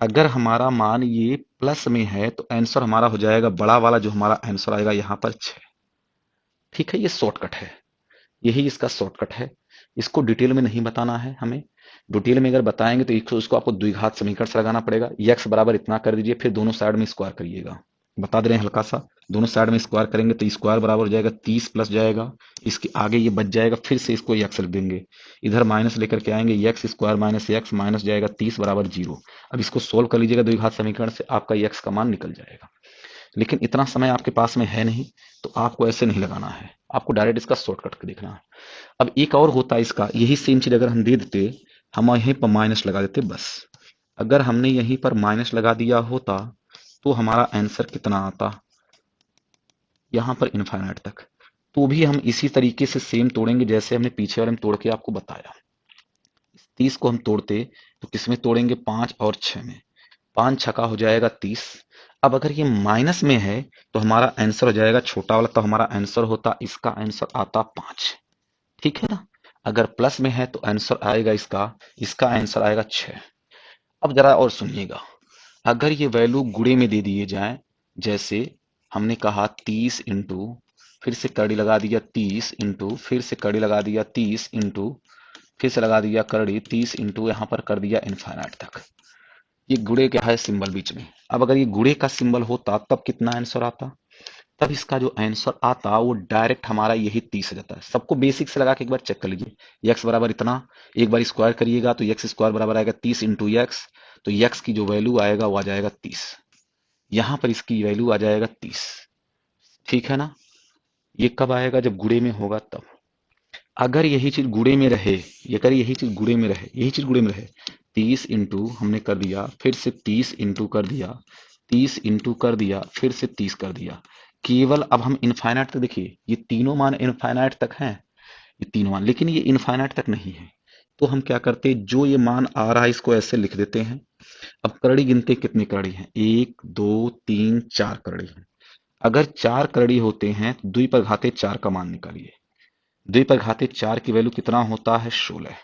अगर हमारा मान ये प्लस में है तो आंसर हमारा हो जाएगा बड़ा वाला, जो हमारा आंसर आएगा यहाँ पर 6। ठीक है, ये शॉर्टकट है, यही इसका शॉर्टकट है। इसको डिटेल में नहीं बताना है हमें। डिटेल में अगर बताएंगे तो इसको आपको द्विघात समीकरण से लगाना पड़ेगा। x बराबर इतना कर दीजिए, फिर दोनों साइड में स्क्वायर करिएगा। बता दे रहे हैं हल्का सा, दोनों साइड में स्क्वायर करेंगे तो स्क्वायर बराबर हो जाएगा 30 प्लस जाएगा, इसके आगे ये बच जाएगा, फिर से इसको x लिख देंगे, इधर माइनस लेकर के आएंगे, x square minus x minus जाएगा 30 बराबर 0। अब इसको सोल्व कर लीजिएगा द्विघात समीकरण से, आपका x का मान निकल जाएगा। लेकिन इतना समय आपके पास में है नहीं, तो आपको ऐसे नहीं लगाना है, आपको डायरेक्ट इसका शॉर्टकट देखना है। अब एक और होता है इसका, यही सेम चीज अगर हम दे देते, हम यहीं पर माइनस लगा देते बस। अगर हमने यहीं पर माइनस लगा दिया होता तो हमारा आंसर कितना आता, यहां पर इनफाइनाइट तक। तो भी हम इसी तरीके से सेम तोड़ेंगे जैसे हमने पीछे वाले में तोड़ के आपको बताया। 30 को हम तोड़ते तो किसमें तोड़ेंगे, 5 और 6 में। 5 छका हो जाएगा 30। अब अगर ये माइनस में है तो हमारा आंसर हो जाएगा छोटा वाला, तो हमारा आंसर होता, इसका आंसर आता 5। ठीक है ना। अगर प्लस में है तो आंसर आएगा इसका, इसका आंसर आएगा 6। अब जरा और सुनिएगा, अगर ये वैल्यू गुणे में दे दिए जाए, जैसे हमने कहा 30 इंटू, फिर से कड़ी लगा दिया 30 इंटू, फिर से कड़ी लगा दिया 30 इंटू, फिर से लगा दिया कड़ी 30 इंटू, यहां पर कर दिया इनफाइनाइट तक। ये गुणे क्या है, सिंबल बीच में। अब अगर ये गुणे का सिंबल होता तब कितना आंसर आता, तब इसका जो आंसर आता वो डायरेक्ट हमारा यही 30 आ जाता है। सबको बेसिक से लगा के एक बार चेक कर लीजिए। x बराबर इतना, एक बार स्क्वायर करिएगा तो x स्क्वायर बराबर आएगा 30 इंटू एक्स, तो x की जो वैल्यू आएगा वो आ जाएगा 30। यहां पर इसकी वैल्यू आ जाएगा 30। ठीक है ना। ये कब आएगा, जब गुणे में होगा तब। अगर यही चीज गुणे में रहे, ये अगर यही चीज गुणे में रहे, यही चीज गुणे में रहे, 30 इंटू हमने कर दिया, फिर से 30 इंटू कर दिया, 30 इंटू कर दिया, फिर से 30 कर दिया, केवल अब हम इनफाइनाइट तक देखिए, ये तीनों मान इनफाइनाइट तक हैं, ये तीनों मान, लेकिन ये इनफाइनाइट तक नहीं है। तो हम क्या करते, जो ये मान आ रहा है इसको ऐसे लिख देते हैं। अब करड़ी गिनते कितनी करड़ी है, 1 2 3 4 करड़ी है। अगर 4 करड़ी होते हैं तो द्वि पर घाते 4 का मान निकालिए। द्वि पर घाते 4 की वैल्यू कितना होता है, 16।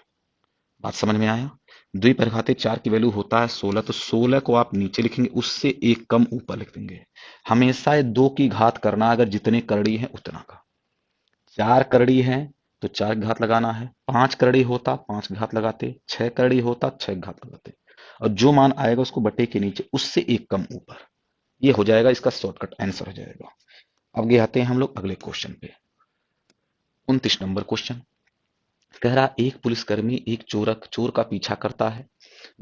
बात समझ में आया। द्वि पर घाते 4 की वैल्यू होता है 16, तो 16 को आप नीचे लिखेंगे, उससे एक कम ऊपर लिख देंगे। हमेशा ये 2 की घात करना, अगर जितने करड़ी है उतना का। 4 करड़ी है तो 4 की घात लगाना है, 5 करड़ी होता 5 की घात लगाते, 6 करड़ी होता 6 की घात लगाते, और जो मान आएगा उसको बटे के नीचे उससे एक कम ऊपर। ये हो जाएगा इसका शॉर्टकट आंसर हो जाएगा। अब ये आते हैं हम लोग अगले क्वेश्चन पे। 29 नंबर क्वेश्चन कह रहा, एक पुलिसकर्मी एक चोर का पीछा करता है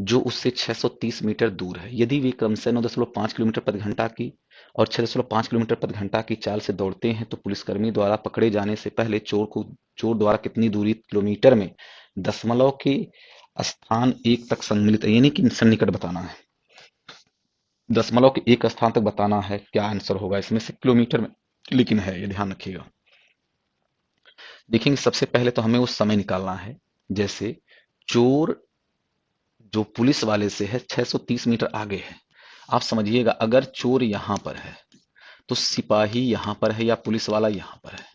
जो उससे 630 मीटर दूर है। यदि वे क्रमशः 9.5 किलोमीटर प्रति घंटा की और 6.5 किलोमीटर प्रति घंटा की चाल से दौड़ते हैं तो पुलिसकर्मी द्वारा पकड़े जाने से पहले चोर द्वारा कितनी दूरी किलोमीटर में दशमलव के स्थान एक तक सम्मिलित है, यानी कि सन्निकट बताना है। दशमलव के एक स्थान तक बताना है, क्या आंसर होगा इसमें से, किलोमीटर में लेकिन है, ये ध्यान रखिएगा। देखेंगे सबसे पहले तो हमें वो समय निकालना है। जैसे चोर जो पुलिस वाले से है 630 मीटर आगे है। आप समझिएगा, अगर चोर यहां पर है तो सिपाही यहां पर है या पुलिस वाला यहां पर है।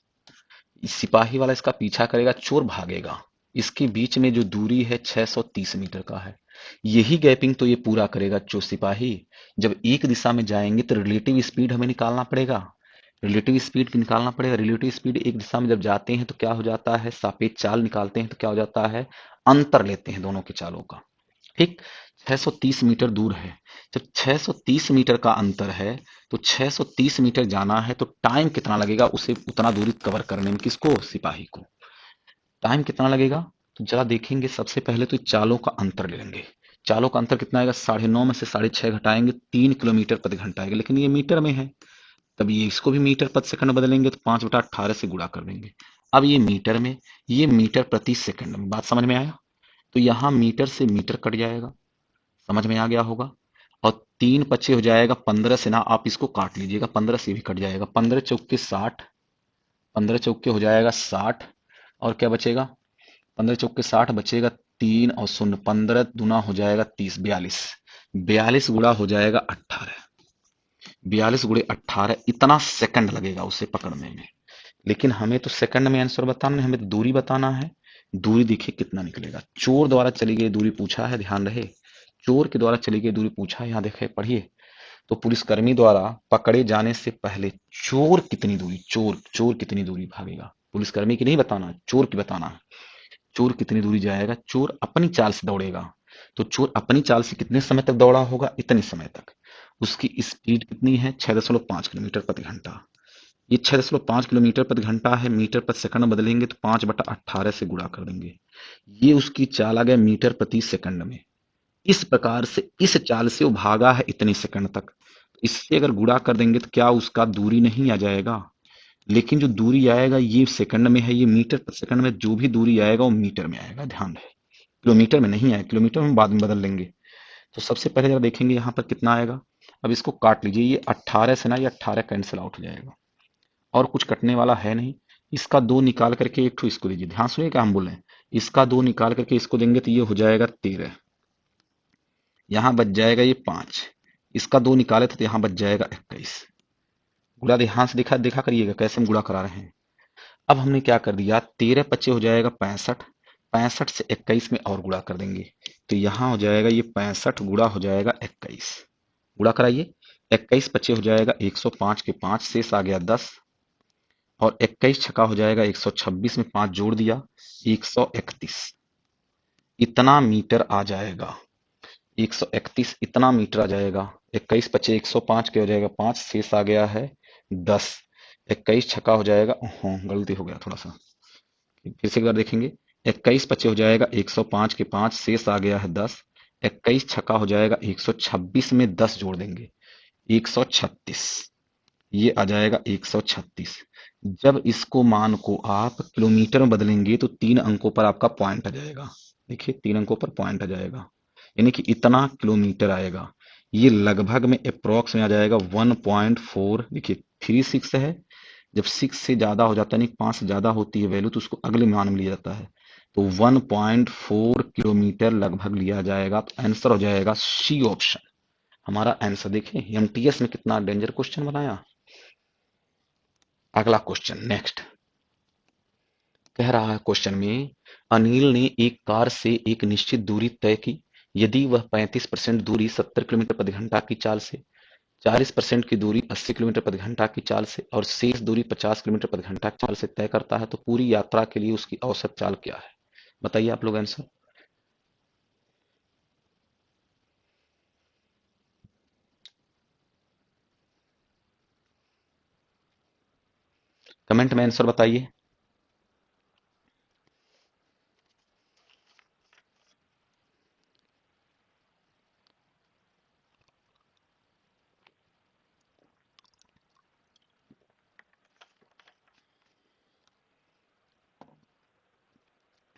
सिपाही वाला इसका पीछा करेगा, चोर भागेगा, इसके बीच में जो दूरी है 630 मीटर का है। यही गैपिंग तो ये पूरा करेगा जो सिपाही। जब एक दिशा में जाएंगे तो रिलेटिव स्पीड हमें निकालना पड़ेगा, रिलेटिव स्पीड निकालना पड़ेगा। रिलेटिव स्पीड एक दिशा में जब जाते हैं तो क्या हो जाता है, सापेक्ष चाल निकालते हैं तो क्या हो जाता है, अंतर लेते हैं दोनों के चालों का। ठीक, 630 मीटर दूर है। जब 630 मीटर का अंतर है तो 630 मीटर जाना है तो टाइम कितना लगेगा उसे उतना दूरी कवर करने में, किसको, सिपाही को। टाइम कितना लगेगा, तो जरा देखेंगे। सबसे पहले तो चालों का अंतर ले लेंगे। चालों का अंतर कितना आएगा, 9.5 में से 6.5 घटाएंगे 3 किलोमीटर प्रति घंटा आएगा, लेकिन ये मीटर में है। तब ये इसको भी मीटर प्रति सेकंड बदलेंगे तो 5/18 से गुणा कर देंगे। अब ये मीटर में, ये मीटर प्रति सेकंड में। बात समझ में आया। तो यहाँ मीटर से मीटर कट जाएगा, समझ में आ गया होगा। और 3 25 हो जाएगा 15 से ना, आप इसको काट लीजिएगा, 15 से भी कट जाएगा, 15 चौके 60, 15 चौके हो जाएगा 60, और क्या बचेगा, 15 चौके 60 बचेगा, 3 और 0, 15 दूना हो जाएगा 30, 42, 42 गुणा हो जाएगा 18, 42 × 18, इतना सेकंड लगेगा उसे पकड़ने में। लेकिन हमें तो सेकंड में आंसर बताना है, हमें तो दूरी बताना है। दूरी देखिए कितना निकलेगा, चोर द्वारा चली गई दूरी पूछा है, ध्यान रहे, चोर के द्वारा चली गई दूरी पूछा है, यहाँ देखे पढ़िए। तो पुलिसकर्मी द्वारा पकड़े जाने से पहले चोर कितनी दूरी, चोर चोर कितनी दूरी भागेगा, पुलिसकर्मी की नहीं बताना, चोर की बताना है। चोर कितनी दूरी जाएगा, चोर अपनी चाल से दौड़ेगा, तो चोर अपनी चाल से कितने समय तक दौड़ा होगा, इतने समय तक। उसकी स्पीड कितनी है, 6.5 किलोमीटर प्रति घंटा। ये 6.5 किलोमीटर प्रति घंटा है, मीटर प्रति सेकंड में बदलेंगे तो 5/18 से गुणा कर देंगे। ये उसकी चाल आ गया मीटर प्रति सेकंड में। इस प्रकार से इस चाल से वो भागा है इतने सेकंड तक। इससे अगर गुणा कर देंगे तो क्या उसका दूरी नहीं आ जाएगा, लेकिन जो दूरी आएगा ये सेकंड में है, ये मीटर प्रति सेकंड में, जो भी दूरी आएगा वो मीटर में आएगा, ध्यान रहे, किलोमीटर में नहीं आएगा, किलोमीटर में बाद में बदल लेंगे। तो सबसे पहले जरा देखेंगे यहाँ पर कितना आएगा। अब इसको काट लीजिए, ये 18 से ना, ये 18 कैंसिल आउट हो जाएगा, और कुछ कटने वाला है नहीं। इसका 2 निकाल करके एक ठो इसको दीजिए, ध्यान सुनिए क्या हम बोल रहे हैं। इसका 2 निकाल करके इसको देंगे तो ये हो जाएगा 13, यहाँ बच जाएगा ये 5, इसका 2 निकाले थे तो यहाँ बच जाएगा 21। गुणा ध्यान से देखा देखा करिएगा कैसे हम गुणा करा रहे हैं। अब हमने क्या कर दिया, 13 25 हो जाएगा 65, 65 से 21 में और गुणा कर देंगे, तो यहाँ हो जाएगा ये 65 गुणा हो जाएगा 21, गुणा कराइए, 21 25 हो जाएगा 105 के 5 शेष आ गया 10, और 21 छक्का हो जाएगा 126 में 5 जोड़ दिया 131, इतना मीटर आ जाएगा, 131 इतना मीटर आ जाएगा। 21 25 105 के हो जाएगा 5, शेष आ गया है 10, 21 छक्का हो जाएगा, हाँ गलती हो गया थोड़ा सा, फिर से एक बार देखेंगे। 21 25 हो जाएगा 105 के 5, शेष आ गया है 10, 21 छक्का हो जाएगा 126 में 10 जोड़ देंगे 136, ये आ जाएगा 136। जब इसको मान को आप किलोमीटर में बदलेंगे तो 3 अंकों पर आपका पॉइंट आ जाएगा, देखिए 3 अंकों पर पॉइंट आ जाएगा, यानी कि इतना किलोमीटर आएगा। ये लगभग में अप्रोक्स में आ जाएगा 1.4, देखिए 36 है, जब 6 से ज्यादा हो जाता है, यानी 5 से ज्यादा होती है वैल्यू, तो उसको अगले मान में लिया जाता है, तो 1.4 किलोमीटर लगभग लिया जाएगा। तो आंसर हो जाएगा सी ऑप्शन हमारा आंसर। देखिए एमटीएस में कितना डेंजर क्वेश्चन बनाया। अगला क्वेश्चन नेक्स्ट कह रहा है क्वेश्चन में, अनिल ने एक कार से एक निश्चित दूरी तय की, यदि वह 35% दूरी 70 किलोमीटर प्रति घंटा की चाल से, 40% की दूरी 80 किलोमीटर प्रति घंटा की चाल से और शेष दूरी 50 किलोमीटर प्रति घंटा की चाल से तय करता है, तो पूरी यात्रा के लिए उसकी औसत चाल क्या है, बताइए आप लोग आंसर। कमेंट में आंसर बताइए।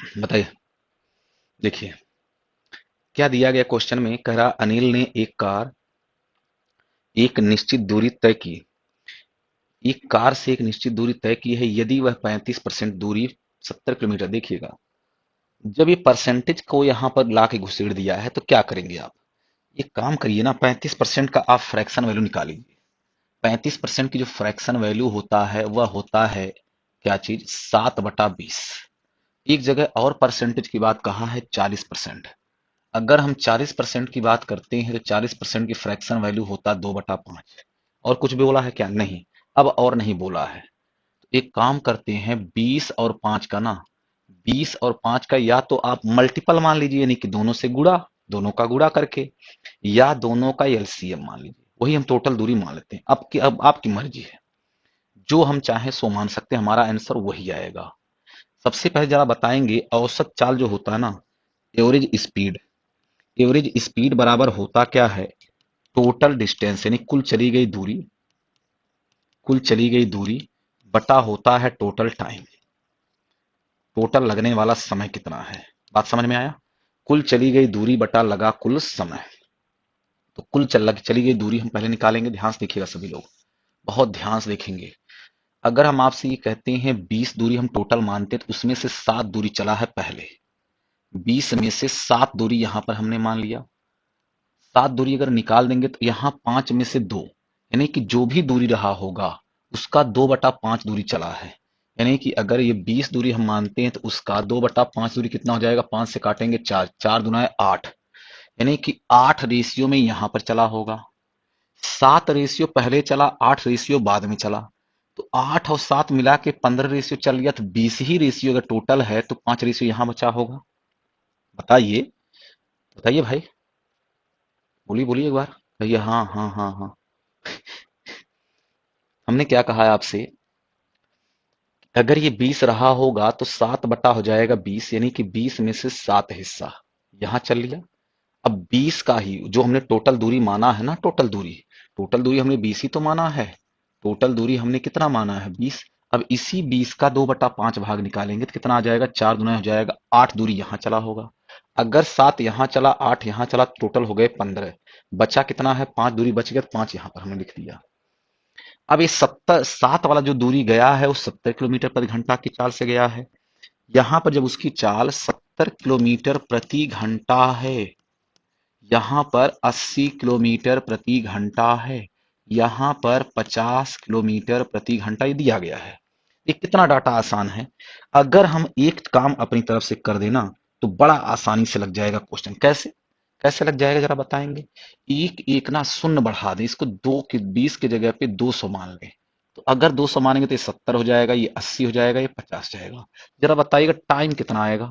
बताइए, देखिए क्या दिया गया क्वेश्चन में, कह रहा अनिल ने एक कार एक निश्चित दूरी तय की, एक कार से एक निश्चित दूरी तय की है, यदि वह 35% दूरी 70 किलोमीटर, देखिएगा जब ये परसेंटेज को यहां पर ला के घुसेड़ दिया है तो क्या करेंगे आप, एक काम करिए ना, 35% का आप फ्रैक्शन वैल्यू निकालिए। 35% की जो फ्रैक्शन वैल्यू होता है वह होता है क्या चीज, 7/20। एक जगह और परसेंटेज की बात कहा है 40%, अगर हम 40% की बात करते हैं तो 40% की फ्रैक्शन वैल्यू होता है 2/5। और कुछ भी बोला है क्या, नहीं, अब और नहीं बोला है। एक काम करते हैं 20 और 5 का ना, 20 और 5 का या तो आप मल्टीपल मान लीजिए, यानी कि दोनों से गुणा, दोनों का गुणा करके, या दोनों का एलसीएम मान लीजिए, वही हम टोटल दूरी मान लेते हैं। अब आपकी मर्जी है, जो हम चाहें सो मान सकते हैं, हमारा आंसर वही आएगा। सबसे पहले जरा बताएंगे औसत चाल जो होता है ना, एवरेज स्पीड, एवरेज स्पीड बराबर होता क्या है, टोटल डिस्टेंस, यानी कुल चली गई दूरी, कुल चली गई दूरी बटा होता है टोटल टाइम, टोटल लगने वाला समय कितना है। बात समझ में आया, कुल चली गई दूरी बटा लगा कुल समय। तो कुल चली गई दूरी हम पहले निकालेंगे। ध्यान से देखिएगा सभी लोग, बहुत ध्यान से देखेंगे। अगर हम आपसे ये कहते हैं 20 दूरी हम टोटल मानते हैं, तो उसमें से 7 दूरी चला है पहले। 20 में से 7 दूरी यहां पर हमने मान लिया। 7 दूरी अगर निकाल देंगे तो यहाँ 5 में से 2, यानी कि जो भी दूरी रहा होगा उसका 2/5 दूरी चला है। यानी कि अगर ये 20 दूरी हम मानते हैं तो उसका 2/5 दूरी कितना हो जाएगा? 5 से काटेंगे 4, 4 दूना है 8, यानी कि 8 रेशियो में यहां पर चला होगा। 7 रेशियो पहले चला, 8 रेशियो बाद में चला। तो 8 और 7 मिला के 15 रेशियो चल गया, तो 20 ही रेशियो अगर टोटल है तो 5 रेशियो यहां बचा होगा। बताइए, बताइए भाई, बोलिए बोलिए एक बार। भैया हाँ हाँ हाँ हाँ। हमने क्या कहा है आपसे? अगर ये 20 रहा होगा तो 7 बटा हो जाएगा 20, यानी कि 20 में से 7 हिस्सा यहां चल लिया। अब 20 का ही जो हमने टोटल दूरी माना है ना, टोटल दूरी हमने 20 ही तो माना है। टोटल दूरी हमने कितना माना है? 20। अब इसी 20 का 2/5 भाग निकालेंगे तो कितना आ जाएगा? 4 दुना हो जाएगा 8 दूरी यहां चला होगा। अगर 7 यहां चला, 8 यहां चला, टोटल हो गए 15। बचा कितना है? 5 दूरी बच गया, 5 यहां पर हमने लिख दिया। अब ये 7 वाला जो दूरी गया है वो 70 किलोमीटर प्रति घंटा की चाल से गया है। यहां पर जब उसकी चाल 70 किलोमीटर प्रति घंटा है, यहाँ पर 80 किलोमीटर प्रति घंटा है, यहाँ पर 50 किलोमीटर प्रति घंटा ये दिया गया है। ये कितना डाटा आसान है। अगर हम एक काम अपनी तरफ से कर देना तो बड़ा आसानी से लग जाएगा क्वेश्चन। कैसे कैसे लग जाएगा जरा बताएंगे? एक एक ना शून्य बढ़ा दें, इसको 20 की जगह पे 200 मान लें। तो अगर 200 मानेंगे तो ये 70 हो जाएगा, ये 80 हो जाएगा, ये 50 जाएगा। जरा बताइएगा टाइम कितना आएगा?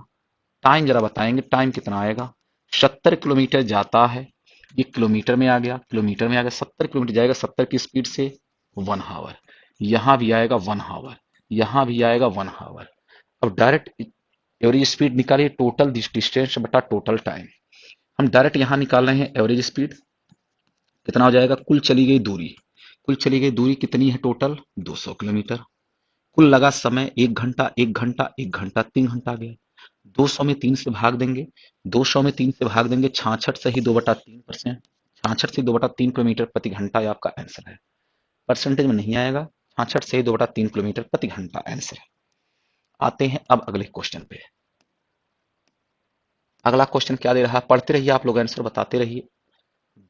टाइम जरा बताएंगे, टाइम कितना आएगा? 70 किलोमीटर जाता है, ये किलोमीटर में आ गया, किलोमीटर में आ गया, 70 किलोमीटर जाएगा 70 की स्पीड से 1 आवर। यहां भी आएगा 1 आवर, यहां भी आएगा 1 आवर। अब डायरेक्ट एवरेज स्पीड निकालिए, टोटल डिस्टेंस बटा टोटल टाइम। हम डायरेक्ट यहां निकाल रहे हैं एवरेज स्पीड, कितना हो जाएगा? कुल चली गई दूरी, कुल चली गई दूरी कितनी है? Total 200 kilometre. कुल लगा समय 1 घंटा, 1 घंटा, 1 घंटा, 3 घंटा गया। 200 में 3 से भाग देंगे, 200 में 3 से भाग देंगे, 66 से ही 2/3%, 66 से 2/3 किलोमीटर प्रति घंटा ये आपका आंसर है। परसेंटेज में नहीं आएगा, 66 से ही 2/3 किलोमीटर प्रति घंटा आंसर है। आते हैं अब अगले क्वेश्चन पे। अगला क्वेश्चन क्या दे रहा है? पढ़ते रहिए आप लोग, आंसर बताते रहिए।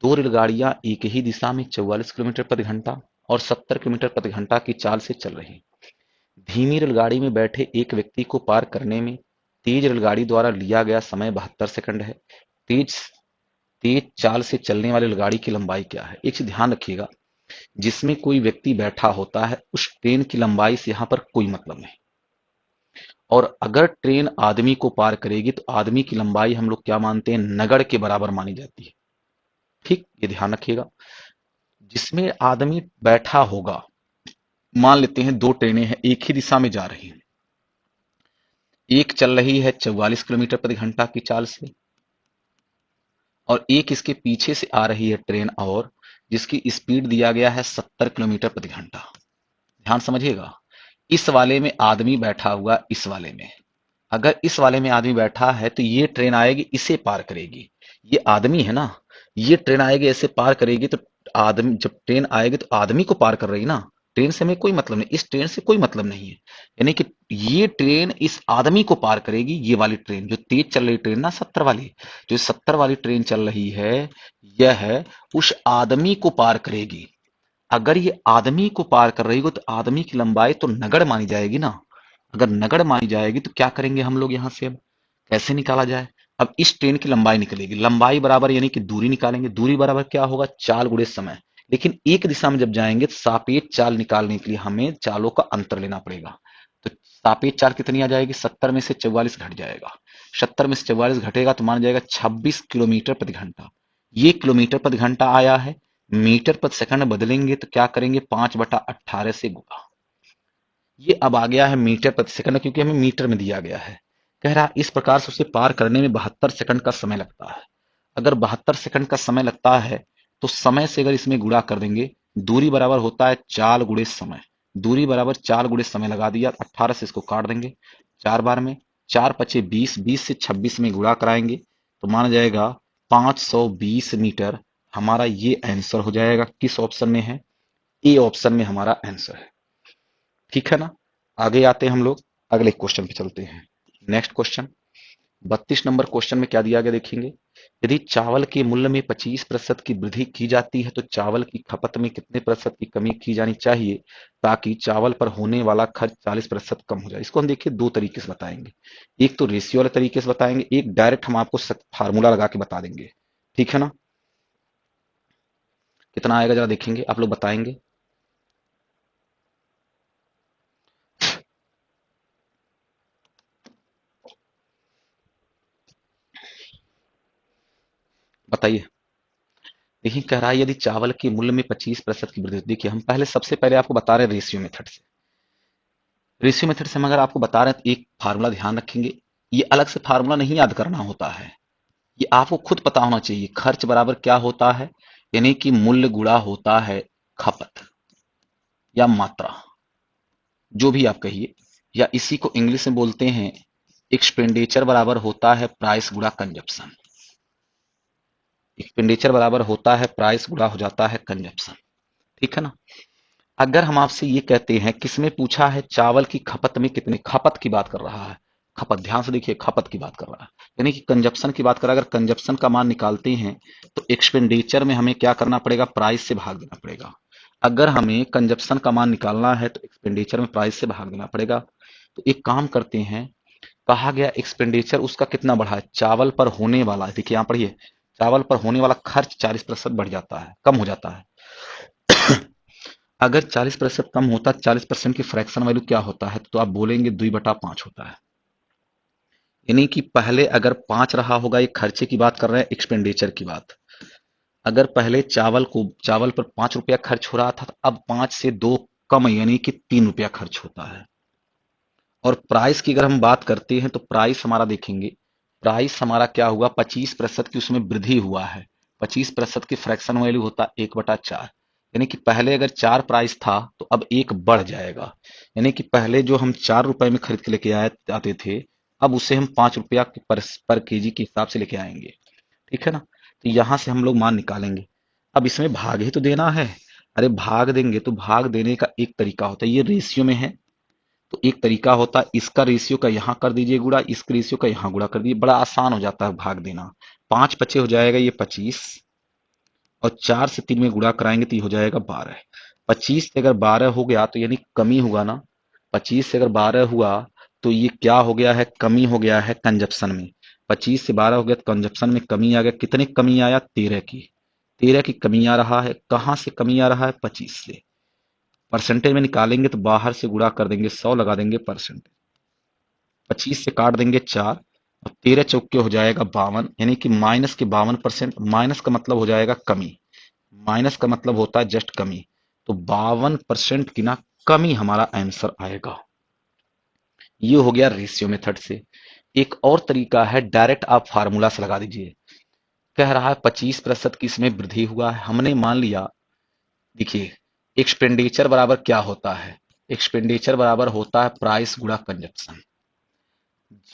दो रेलगाड़ियां एक ही दिशा में 44 किलोमीटर प्रति घंटा और 70 किलोमीटर प्रति घंटा की चाल से चल रही। धीमी रेलगाड़ी में बैठे एक व्यक्ति को पार करने में तेज रेलगाड़ी द्वारा लिया गया समय 72 सेकंड है। तेज तेज चाल से चलने वाली रेलगाड़ी की लंबाई क्या है? एक चीज ध्यान रखिएगा, जिसमें कोई व्यक्ति बैठा होता है उस ट्रेन की लंबाई से यहां पर कोई मतलब नहीं। और अगर ट्रेन आदमी को पार करेगी तो आदमी की लंबाई हम लोग क्या मानते हैं? नगड़ के बराबर मानी जाती है। ठीक, ये ध्यान रखिएगा। जिसमें आदमी बैठा होगा, मान लेते हैं दो ट्रेनें हैं एक ही दिशा में जा रही हैं, एक चल रही है 44 किलोमीटर प्रति घंटा की चाल से और एक इसके पीछे से आ रही है ट्रेन और जिसकी स्पीड दिया गया है 70 किलोमीटर प्रति घंटा। ध्यान समझिएगा, इस वाले में आदमी बैठा हुआ, इस वाले में अगर इस वाले में आदमी बैठा है तो ये ट्रेन आएगी इसे पार करेगी। ये आदमी है ना, ये ट्रेन आएगी ऐसे पार करेगी तो आदमी, जब ट्रेन आएगी तो आदमी को पार कर रही ना, ट्रेन से हमें कोई मतलब नहीं, इस ट्रेन से कोई मतलब नहीं है। यानी कि ये ट्रेन इस आदमी को पार करेगी। ये वाली ट्रेन जो तेज चल रही ट्रेन ना 70 वाली, जो 70 वाली ट्रेन चल रही है, यह उस आदमी को पार करेगी। अगर ये आदमी को पार कर रही हो तो आदमी की लंबाई तो नगड़ मानी जाएगी ना। अगर नगड़ मानी जाएगी तो क्या करेंगे हम लोग यहां से? अब कैसे निकाला जाए? अब इस ट्रेन की लंबाई निकलेगी, लंबाई बराबर यानी कि दूरी निकालेंगे, दूरी बराबर क्या होगा? चाल गुणे समय। लेकिन एक दिशा में जब जाएंगे तो सापेक्ष चाल निकालने के लिए हमें चालों का अंतर लेना पड़ेगा। तो सापेक्ष चाल कितनी आ जाएगी? 70 में से 44 घट जाएगा, 70 में से 44 घटेगा तो मान जाएगा 26 किलोमीटर प्रति घंटा। ये किलोमीटर प्रति घंटा आया है, मीटर प्रति सेकंड बदलेंगे तो क्या करेंगे? 5/18 से गुणा। ये अब आ गया है मीटर प्रति सेकंड, क्योंकि हमें मीटर में दिया गया है। कह रहा इस प्रकार से उसे पार करने में 72 सेकंड का समय लगता है। अगर 72 सेकंड का समय लगता है तो समय से अगर इसमें गुणा कर देंगे, दूरी बराबर होता है चाल गुणे समय। दूरी बराबर चाल गुणे समय लगा दिया, 18 से इसको काट देंगे 4 बार में, 4 × 5 = 20, 20 से 26 में गुणा कराएंगे तो मान जाएगा 520 मीटर हमारा ये आंसर हो जाएगा। किस ऑप्शन में है? ए ऑप्शन में हमारा आंसर है। ठीक है ना? आगे आते हैं हम लोग, अगले क्वेश्चन पे चलते हैं। नेक्स्ट क्वेश्चन 32 नंबर क्वेश्चन में क्या दिया गया देखेंगे। यदि चावल के मूल्य में 25% की वृद्धि की जाती है तो चावल की खपत में कितने प्रतिशत की कमी की जानी चाहिए ताकि चावल पर होने वाला खर्च 40% कम हो जाए। इसको हम देखिए दो तरीके से बताएंगे। एक तो रेशियो वाले तरीके से बताएंगे, एक डायरेक्ट हम आपको फार्मूला लगा के बता देंगे। ठीक है ना? कितना आएगा जरा देखेंगे, आप लोग बताएंगे। बताइए। देखिए कह रहा है यदि चावल के मूल्य में 25% की वृद्धि। देखिए हम पहले सबसे पहले आपको बता रहे हैं रेशियो मेथड से। रेशियो मेथड से हम अगर आपको बता रहे हैं तो एक फार्मूला ध्यान रखेंगे। ये अलग से फार्मूला नहीं याद करना होता है, ये आपको खुद पता होना चाहिए। खर्च बराबर क्या होता है, यानी कि मूल्य गुणा होता है खपत या मात्रा, जो भी आप कहिए, या इसी को इंग्लिश में बोलते हैं एक्सपेंडिचर बराबर होता है प्राइस गुणा कंजप्शन। एक्सपेंडिचर बराबर होता है प्राइस गुणा हो जाता है कंजप्शन। ठीक है ना? अगर हम आपसे ये कहते हैं, किसमें पूछा है, चावल की खपत में कितने, खपत की बात कर रहा है। खपत ध्यान से देखिए, खपत की बात कर रहा है, यानी कि कंजप्शन की बात कर रहा है। अगर कंजप्शन का मान निकालते हैं तो एक्सपेंडिचर में हमें क्या करना पड़ेगा, प्राइस से भाग देना पड़ेगा। अगर हमें कंजप्शन का मान निकालना है तो एक्सपेंडिचर में प्राइस से भाग देना पड़ेगा। तो एक काम करते हैं, कहा गया एक्सपेंडिचर उसका कितना बढ़ा है, चावल पर होने वाला, देखिए यहाँ पढ़िए, चावल पर होने वाला खर्च 40% बढ़ जाता है, कम हो जाता है। अगर 40% कम होता, 40% की फ्रैक्शन वैल्यू क्या होता है, तो आप बोलेंगे 2/5 होता है। यानी कि पहले अगर 5 रहा होगा, ये खर्चे की बात कर रहे हैं, एक्सपेंडिचर की बात। अगर पहले चावल पर 5 रुपया खर्च हो रहा था, तो अब 5 से 2 कम, यानी कि 3 रुपया खर्च होता है। और प्राइस की अगर हम बात करते हैं तो प्राइस हमारा देखेंगे, प्राइस हमारा क्या हुआ, 25% की उसमें वृद्धि हुआ है। 25% की फ्रैक्शन वैल्यू होता 1/4, यानी कि पहले अगर 4 प्राइस था तो अब 1 बढ़ जाएगा। यानी कि पहले जो हम 4 रुपए में खरीद के लेके आते थे, अब उसे हम 5 रुपया पर केजी के हिसाब से लेके आएंगे। ठीक है ना? तो यहां से हम लोग मान निकालेंगे। अब इसमें भाग ही तो देना है। अरे भाग देंगे तो भाग देने का एक तरीका होता है, ये रेशियो में है तो एक तरीका होता है, इसका रेशियो का यहाँ कर दीजिए गुणा, इसका रेशियो का यहाँ गुणा कर दीजिए, बड़ा आसान हो जाता है भाग देना। 5 5 हो जाएगा ये 25, और 4 से 3 में गुणा कराएंगे तो ये हो जाएगा 12। 25 से अगर 12 हो गया तो यानी कमी हुआ ना। 25 से अगर 12 हुआ तो ये क्या हो गया है, कमी हो गया है कंजप्शन में। 25 से 12 हो गया तो कंजप्शन में कमी आ गया। कितने कमी आया, 13 की। 13 की कमी आ रहा है। कहां से कमी आ रहा है, 25 से। परसेंटेज में निकालेंगे तो बाहर से गुणा कर देंगे, 100 लगा देंगे परसेंट। 25 से काट देंगे 4, और 13 चौके हो जाएगा 52, यानी कि माइनस के 52%। माइनस का मतलब हो जाएगा कमी, माइनस का मतलब होता है जस्ट कमी। तो 52% की ना कमी हमारा आंसर आएगा। ये हो गया रेशियो मेथड से। एक और तरीका है, डायरेक्ट आप फार्मूला से लगा दीजिए। कह रहा है 25% की इसमें वृद्धि हुआ है, हमने मान लिया। देखिए एक्सपेंडिचर बराबर क्या होता है, एक्सपेंडिचर बराबर होता है प्राइस गुणा कंजप्शन।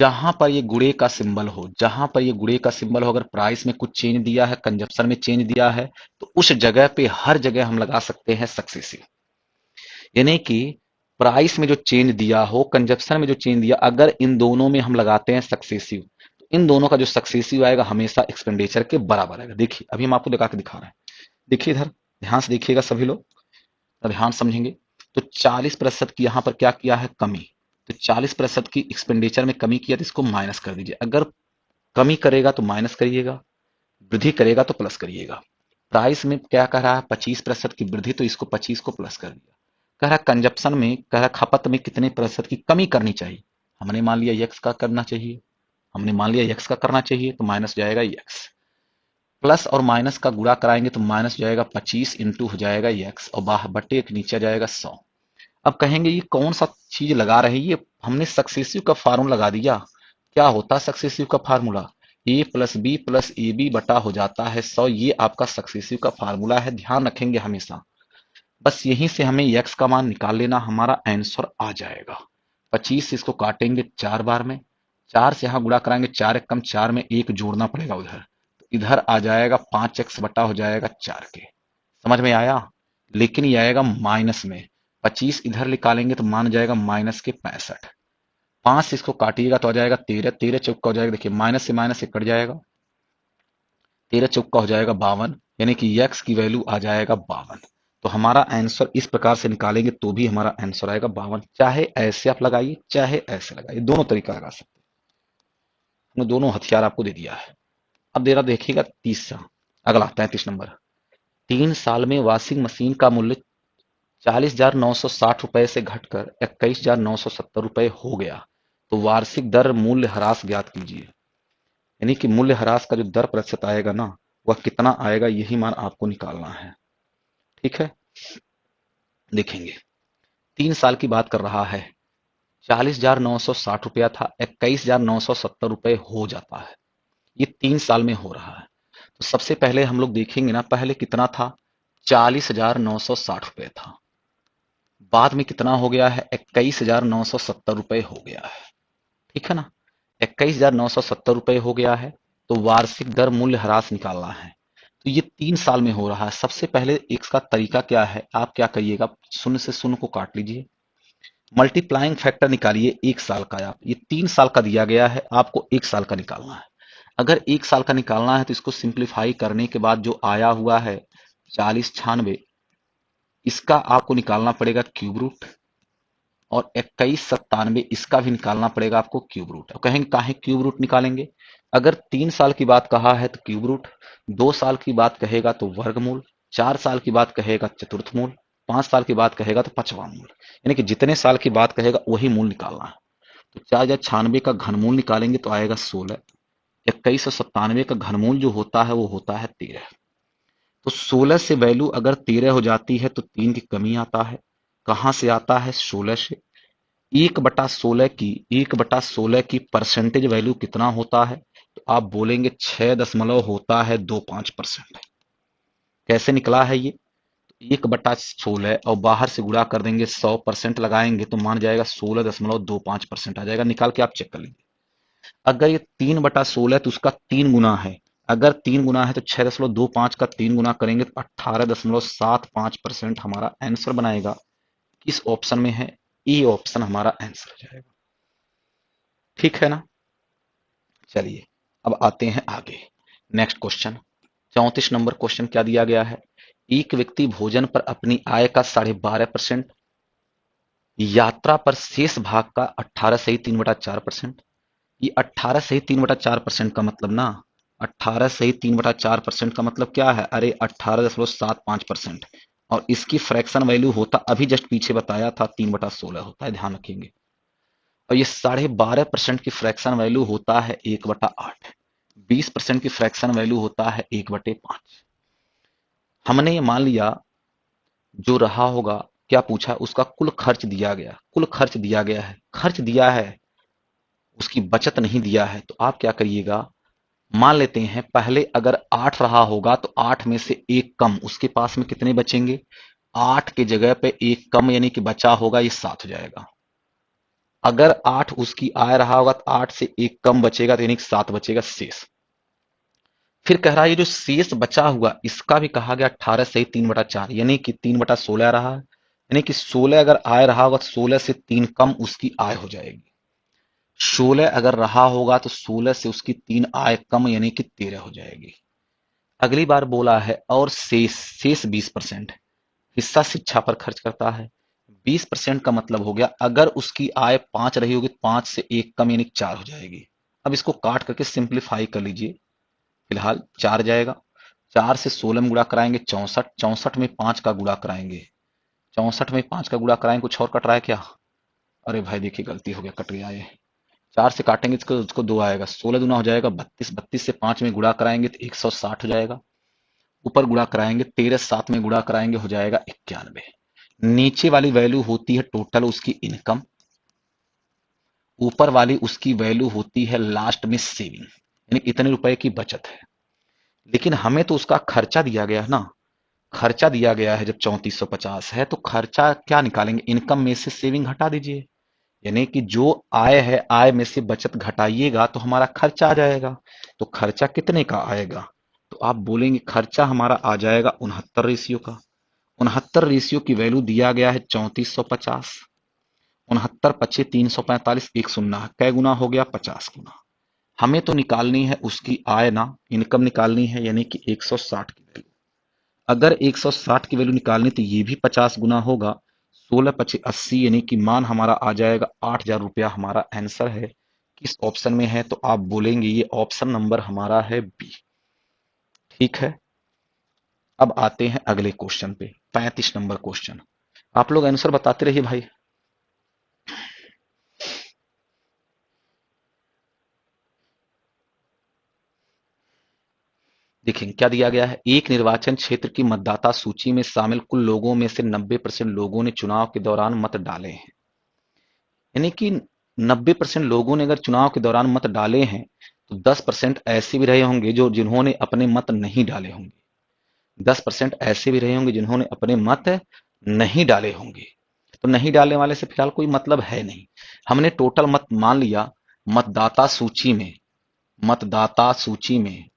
जहां पर ये गुणे का सिंबल हो, जहां पर ये गुणे का सिंबल हो, अगर प्राइस में कुछ चेंज दिया है, कंजप्शन में चेंज दिया है, तो उस जगह पे हर जगह हम लगा सकते हैं सक्सेसिव। यानी कि प्राइस में जो चेंज दिया हो, कंजप्शन में जो चेंज दिया, अगर इन दोनों में हम लगाते हैं सक्सेसिव, तो इन दोनों का जो सक्सेसिव आएगा हमेशा एक्सपेंडिचर के बराबर आएगा। देखिए अभी हम आपको दिखा के दिखा रहे हैं। देखिए इधर ध्यान से देखिएगा सभी लोग, ध्यान समझेंगे। तो 40% की यहां पर क्या किया है, कमी। तो 40% की एक्सपेंडिचर में कमी किया तो इसको माइनस कर दीजिए। अगर कमी करेगा तो माइनस करिएगा, वृद्धि करेगा तो प्लस करिएगा। प्राइस में क्या कह रहा है, 25% की वृद्धि, तो इसको 25 को प्लस कर दिया। कह रहा कंजप्शन में, कह रहा खपत में कितने प्रतिशत की कमी करनी चाहिए। हमने मान लिया यक्स का करना चाहिए, हमने मान लिया यक्स का करना चाहिए, तो माइनस जाएगा यक्स। प्लस और माइनस का गुणा कराएंगे तो माइनस जाएगा 25 इंटू हो जाएगा यक्स, और बाहर बटे एक नीचे जाएगा 100। अब कहेंगे ये कौन सा चीज लगा रहे हैं, ये हमने सक्सेसिव का फार्मूला लगा दिया। क्या होता है सक्सेसिव का formula, A plus B plus A B बटा हो जाता है 100। ये आपका सक्सेसिव का फार्मूला है, ध्यान रखेंगे हमेशा। बस यहीं से हमें यक्स का मान निकाल लेना, हमारा आंसर आ जाएगा। 25 से इसको काटेंगे 4 बार में, 4 से यहां गुणा कराएंगे, 4 एक कम 4 में 1 जोड़ना पड़ेगा उधर, तो इधर आ जाएगा 5x बटा हो जाएगा 4 के। समझ में आया? लेकिन ये आएगा माइनस में। 25 इधर निकालेंगे तो मान जाएगा माइनस के 65। 5 से इसको काटिएगा तो आ जाएगा 13। 13 चौका हो जाएगा, देखिए माइनस से माइनस से कट जाएगा। 13 चौका हो जाएगा 52, यानी कि x की वैल्यू आ जाएगा 52। तो हमारा आंसर इस प्रकार से निकालेंगे तो भी हमारा आंसर आएगा 52। चाहे ऐसे आप लगाइए चाहे ऐसे लगाइए, दोनों तरीका लगा सकते हैं। दोनों हथियार आपको दे दिया है। अब दे रहा देखिएगा तीसरा, अगला 33 नंबर। 3 साल में वॉशिंग मशीन का मूल्य 40,960 रुपए से घटकर 21,970 रुपए हो गया, तो वार्षिक दर मूल्य ह्रास ज्ञात कीजिए। यानी कि मूल्य ह्रास का जो दर प्रतिशत आएगा ना, वह कितना आएगा, यही मान आपको निकालना है। ठीक है, देखेंगे 3 साल की बात कर रहा है। 40,960 रुपया था, 21,970 रुपए हो जाता है। ये 3 साल में हो रहा है। तो सबसे पहले हम लोग देखेंगे ना, पहले कितना था, 40,960 रुपए था। बाद में कितना हो गया है, 21,970 रुपए हो गया है। ठीक है ना, 21,970 रुपए हो गया है। तो वार्षिक दर मूल्य ह्रास निकालना है। तो ये 3 साल में हो रहा है। सबसे पहले इसका तरीका क्या है, आप क्या करिएगा, शून्य से शून्य को काट लीजिए, मल्टीप्लाइंग फैक्टर निकालिए 1 साल का। आप ये 3 साल का दिया गया है, आपको 1 साल का निकालना है। अगर 1 साल का निकालना है तो इसको सिंप्लीफाई करने के बाद जो आया हुआ है 4096, इसका आपको निकालना पड़ेगा क्यूब रूट, और 2197 इसका भी निकालना पड़ेगा आपको क्यूब रूट। अब कहेंगे काहे क्यूब रूट निकालेंगे, अगर 3 साल की बात कहा है तो क्यूब रूट, 2 साल की बात कहेगा तो वर्गमूल, 4 साल की बात कहेगा चतुर्थ मूल, 5 साल की बात कहेगा तो पांचवा मूल। यानी कि जितने साल की बात कहेगा वही मूल निकालना है। तो 4096 का घनमूल निकालेंगे तो आएगा 16। 2197 का घनमूल जो होता है वो होता है 13। तो 16 से वैल्यू अगर 13 हो जाती है तो 3 की कमी आता है। कहां से आता है, 16 से। 1/16 की परसेंटेज वैल्यू कितना होता है, तो आप बोलेंगे 6 होता है 25%। कैसे निकला है ये, 1/16 और बाहर से गुणा कर देंगे, 100% लगाएंगे तो मान जाएगा 16.25% आ जाएगा। निकाल के आप चेक कर लेंगे। अगर ये 3/16 तो उसका 3 गुना है। अगर 3 गुना है तो 6.25 का 3 गुना करेंगे तो 18.75% हमारा आंसर बनाएगा। किस ऑप्शन में है, ए ऑप्शन हमारा आंसर हो जाएगा। ठीक है ना, चलिए अब आते हैं आगे। नेक्स्ट क्वेश्चन 34 नंबर क्वेश्चन क्या दिया गया है, एक व्यक्ति भोजन पर अपनी आय का 12.5%, यात्रा पर शेष भाग का 18 सही 3/4%। ये 18 सही 3/4% का मतलब ना, 18 सही 3/4% का मतलब क्या है, अरे 18.75%। और इसकी फ्रैक्शन वैल्यू होता, अभी जस्ट पीछे बताया था 3/16 होता है, ध्यान रखेंगे। और ये 12.5% की फ्रैक्शन वैल्यू होता है 1/8। 20% की फ्रैक्शन वैल्यू होता है 1/5। हमने ये मान लिया जो रहा होगा, क्या पूछा, उसका कुल खर्च दिया गया, कुल खर्च दिया गया है, खर्च दिया है, उसकी बचत नहीं दिया है। तो आप क्या करिएगा, मान लेते हैं पहले अगर 8 रहा होगा तो 8 में से एक कम, उसके पास में कितने बचेंगे, 8 के जगह पे एक कम, यानी कि बचा होगा ये 7 हो जाएगा। अगर 8 उसकी आय रहा होगा तो 8 से एक कम बचेगा, तो यानी कि 7 बचेगा शेष। फिर कह रहा है ये जो शेष बचा हुआ इसका भी कहा गया 18 सही 3/4, यानी कि 3/16 रहा है। यानी कि 16 अगर आय रहा होगा तो 16 से 3 कम उसकी आय हो जाएगी। 16 अगर रहा होगा तो 16 से उसकी 3 आय कम, यानी कि 13 हो जाएगी। अगली बार बोला है और शेष, शेष 20%, हिस्सा शिक्षा पर खर्च करता है। 20% का मतलब हो गया अगर उसकी आय 5 रही होगी तो 5 से एक कम, यानी 4 हो जाएगी। अब इसको काट करके सिंप्लीफाई कर लीजिए। फिलहाल 4 जाएगा, 4 से 16 में गुणा कराएंगे 64, 64 में 5 का गुणा कराएंगे, 64 में 5 का गुणा कराएंगे, कुछ और कट रहा है क्या, अरे भाई देखिए गलती हो गया, कट गया ये। 4 से काटेंगे इसको 2 आएगा, 16 दूना हो जाएगा 32, 32 से 5 में गुणा कराएंगे तो 160 हो जाएगा। ऊपर गुणा कराएंगे 13, 7 में गुणा कराएंगे हो जाएगा 91। नीचे वाली वैल्यू होती है टोटल उसकी इनकम, ऊपर वाली उसकी वैल्यू होती है लास्ट में सेविंग, यानी इतने रुपए की बचत है। लेकिन हमें तो उसका खर्चा दिया गया है ना, खर्चा दिया गया है। जब 3450 है तो खर्चा क्या निकालेंगे, इनकम में से सेविंग घटा दीजिए, यानी कि जो आय है आय में से बचत घटाइएगा तो हमारा खर्चा आ जाएगा। तो खर्चा कितने का आएगा, तो आप बोलेंगे खर्चा हमारा आ जाएगा 69 रेशियो का। 69 रेशियो की वैल्यू दिया गया है 3450। 69 × 5 = 345, एक शून्य कै गुना हो गया 50 गुना। हमें तो निकालनी है उसकी आय ना, इनकम निकालनी है, यानी कि 160 की वैल्यू। अगर 160 की वैल्यू निकालनी तो ये भी 50 गुना होगा। 16×5 = 80, यानी कि मान हमारा आ जाएगा 8000 रुपया। हमारा आंसर है किस ऑप्शन में है, तो आप बोलेंगे ये ऑप्शन नंबर हमारा है बी। ठीक है, अब आते हैं अगले क्वेश्चन पे, 35 नंबर क्वेश्चन। आप लोग आंसर बताते रहिए भाई। देखिए क्या दिया गया है, एक निर्वाचन क्षेत्र की मतदाता सूची में शामिल कुल लोगों में से 90% लोगों ने चुनाव के दौरान मत डाले हैं। यानी कि 90% लोगों ने अगर चुनाव के दौरान मत डाले हैं, तो 10% ऐसे भी रहे होंगे जो जिन्होंने अपने मत नहीं डाले होंगे। 10% ऐसे भी रहे होंगे जिन्होंने अपने मत नहीं डाले होंगे। तो नहीं डालने वाले से फिलहाल कोई मतलब है नहीं। हमने टोटल मत मान लिया मतदाता सूची में, मतदाता सूची में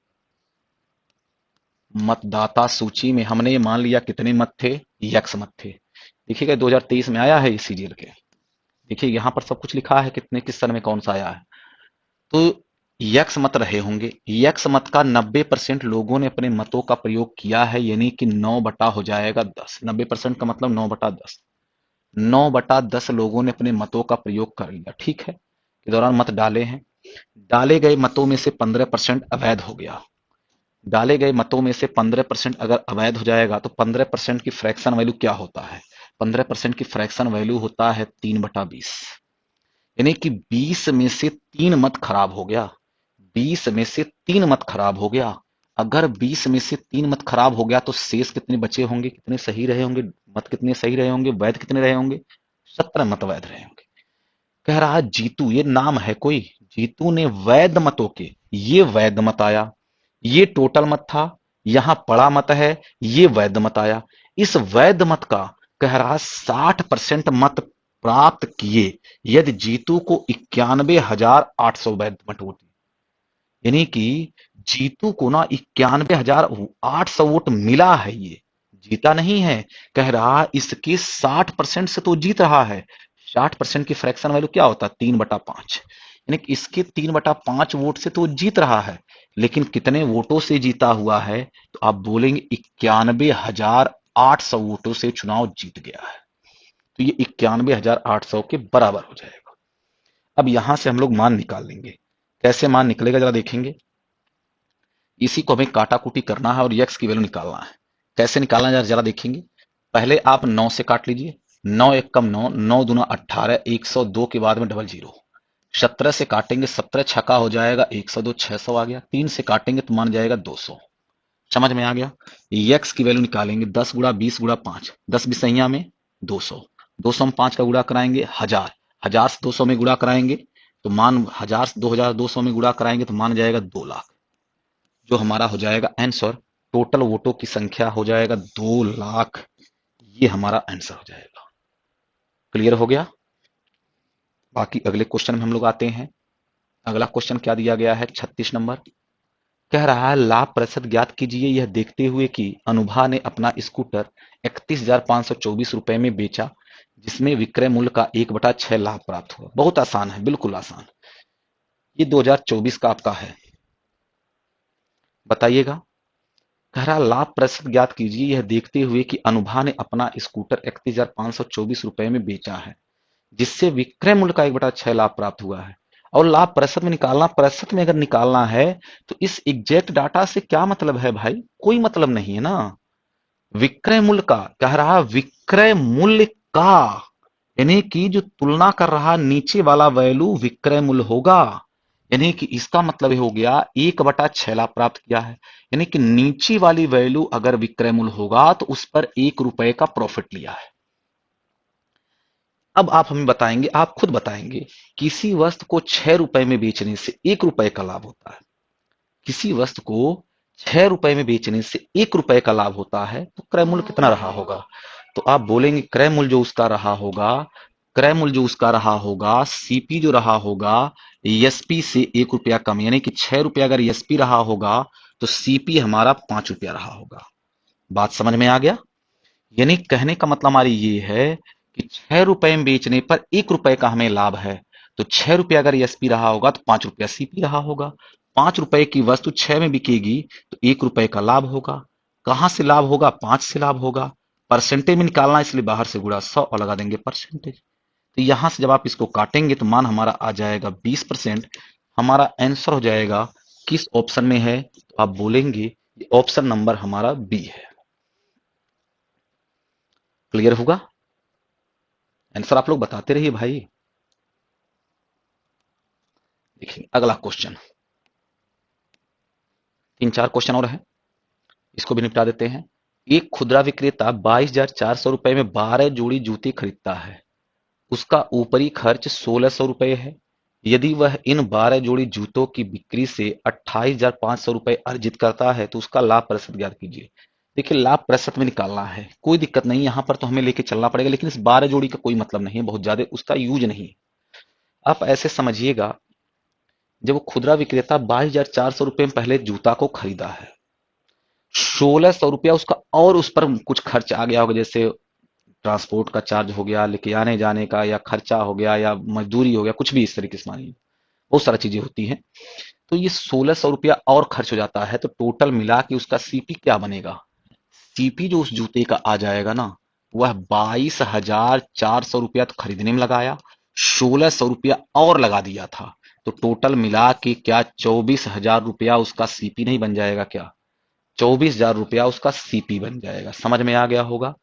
मतदाता सूची में हमने ये मान लिया कितने मत थे, यक्स मत थे। देखिएगा 2023 में आया है इस सीरियल के। देखिए यहां पर सब कुछ लिखा है कितने किस सन में कौन सा आया है। तो यक्स मत रहे होंगे। यक्स मत का 90% लोगों ने अपने मतों का प्रयोग किया है, यानी कि 9 बटा हो जाएगा 10। 90% का मतलब 9/10। 9/10 लोगों ने अपने मतों का प्रयोग कर लिया। ठीक है, के दौरान मत डाले हैं। डाले गए मतों में से 15% अवैध हो गया। डाले गए मतों में से 15% अगर अवैध हो जाएगा तो 15% की फ्रैक्शन वैल्यू क्या होता है, 15% की फ्रैक्शन वैल्यू होता है 3/20। यानी कि 20 में से 3 मत खराब हो गया। 20 में से 3 मत खराब हो गया। अगर 20 में से 3 मत खराब हो गया तो शेष कितने बचे होंगे, कितने सही रहे होंगे, मत कितने सही रहे होंगे, वैध कितने रहे होंगे, 17 मत वैध रहे होंगे। कह रहा जीतू, ये नाम है कोई, जीतू ने वैध मतों के, ये वैध मत आया, ये टोटल मत था, यहां पड़ा मत है, ये वैध मत आया। इस वैध मत का कह रहा 60% मत प्राप्त किए यदि जीतू को 91,800 वैध मत होते। यानी कि जीतू को ना 91,800 वोट मिला है, ये जीता नहीं है। कह रहा इसके 60% से तो जीत रहा है। 60% की फ्रैक्शन वैल्यू क्या होता है, 3/5। यानी कि इसके 3/5 वोट से तो जीत रहा है, लेकिन कितने वोटों से जीता हुआ है, तो आप बोलेंगे 91,800 वोटों से चुनाव जीत गया है। तो ये 91,800 के बराबर हो जाएगा। अब यहां से हम लोग मान निकाल लेंगे। कैसे मान निकलेगा जरा देखेंगे। इसी को हमें काटा-कूटी करना है और यक्स की वैल्यू निकालना है। कैसे निकालना है जरा देखेंगे। पहले आप 9 से काट लीजिए। 9 × 1 = 9, 9 दूना 18, 102 के बाद में डबल जीरो। 17 से काटेंगे, 17 छक्का हो जाएगा 102, 600 आ गया। 3 से काटेंगे तो मान जाएगा 200। समझ में आ गया। यक्स की वैल्यू निकालेंगे 10 × 20 × 5, 10 बिसैया में 200। 200 में 5 का गुणा कराएंगे 1000, 1000 से 200 में गुणा कराएंगे तो मान 1000 से 2200 में गुणा कराएंगे तो मान जाएगा 2 लाख। जो हमारा हो जाएगा आंसर, टोटल वोटों की संख्या हो जाएगा 2 लाख। ये हमारा आंसर हो जाएगा। क्लियर हो गया। बाकी अगले क्वेश्चन में हम लोग आते हैं। अगला क्वेश्चन क्या दिया गया है, 36 नंबर। कह रहा है लाभ प्रतिशत ज्ञात कीजिए यह देखते हुए कि अनुभा ने अपना स्कूटर 31,524 रुपए में बेचा, जिसमें विक्रय मूल्य का 1/6 लाभ प्राप्त हुआ। बहुत आसान है, बिल्कुल आसान। ये 2024 का आपका है, बताइएगा। कह रहा लाभ प्रतिशत ज्ञात कीजिए यह देखते हुए कि अनुभा ने अपना स्कूटर 31,524 रुपए में बेचा है, जिससे विक्रय मूल्य का 1/6 लाभ प्राप्त हुआ है। और लाभ प्रतिशत में निकालना, प्रतिशत में अगर निकालना है तो इस एग्जैक्ट डाटा से क्या मतलब है भाई, कोई मतलब नहीं है ना। विक्रय मूल्य का कह रहा, विक्रय मूल्य का, यानी कि जो तुलना कर रहा नीचे वाला वैल्यू विक्रय मूल्य होगा। यानी कि इसका मतलब हो गया 1/6 लाभ प्राप्त किया है। यानी कि नीचे वाली वैल्यू अगर विक्रय मूल्य होगा तो उस पर 1 रुपए का प्रॉफिट लिया है। अब आप हमें बताएंगे, आप खुद बताएंगे, किसी वस्तु को 6 रुपए में बेचने से 1 रुपए का लाभ होता है। किसी वस्तु को 6 रुपए में बेचने से 1 रुपए का लाभ होता है, तो क्रय मूल्य कितना रहा होगा। तो आप बोलेंगे क्रय मूल्य जो उसका रहा होगा क्रय मूल्य जो उसका रहा होगा, सीपी जो रहा होगा, एसपी से 1 रुपया कम, यानी कि 6 रुपया अगर एसपी रहा होगा तो सीपी हमारा 5 रुपया रहा होगा। बात समझ में आ गया? यानी कहने का मतलब हमारी ये है कि 6 रुपए में बेचने पर 1 रुपए का हमें लाभ है। तो 6 रुपया अगर एसपी रहा होगा तो 5 रुपया सीपी रहा होगा। 5 रुपए की वस्तु 6 में बिकेगी तो 1 रुपए का लाभ होगा। कहां से लाभ होगा? 5 से लाभ होगा। परसेंटेज में निकालना, इसलिए बाहर से गुणा 100 और लगा देंगे परसेंटेज। तो यहां से जब आप इसको काटेंगे तो मान हमारा आ जाएगा 20%। हमारा आंसर हो जाएगा किस ऑप्शन में है? तो आप बोलेंगे ऑप्शन नंबर हमारा बी है। क्लियर होगा? आंसर आप लोग बताते रहिए भाई। देखिए अगला क्वेश्चन, 3-4 क्वेश्चन और है, इसको भी निपटा देते हैं। एक खुदरा विक्रेता 22,400 रुपए में 12 जोड़ी जूते खरीदता है। उसका ऊपरी खर्च 1,600 रुपए है। यदि वह इन 12 जोड़ी जूतों की बिक्री से 28,500 रुपए अर्जित करता है तो उसका लाभ प्रतिशत ज्ञात कीजिए। देखिए लाभ प्रतिशत में निकालना है, कोई दिक्कत नहीं, यहां पर तो हमें लेके चलना पड़ेगा, लेकिन इस 12 जोड़ी का कोई मतलब नहीं है, बहुत ज्यादा उसका यूज नहीं है। आप ऐसे समझिएगा, जब वो खुदरा विक्रेता 22,400 रुपए में पहले जूता को खरीदा है, 1,600 रुपया उसका और उस पर कुछ खर्च आ गया होगा, जैसे ट्रांसपोर्ट का चार्ज हो गया, लेके आने जाने का, या खर्चा हो गया, या मजदूरी हो गया, कुछ भी इस तरीके से मानिए, बहुत सारी चीजें होती हैं। तो ये 1,600 रुपया और खर्च हो जाता है, तो टोटल मिला के उसका सीपी क्या बनेगा? सीपी जो उस जूते का आ जाएगा ना, वह 22,400 रुपया तो खरीदने में लगाया, 1,600 रुपया और लगा दिया था, तो टोटल मिला के क्या 24,000 रुपया उसका सीपी नहीं बन जाएगा क्या? 24,000 रुपया उसका सीपी बन जाएगा। समझ में आ गया होगा?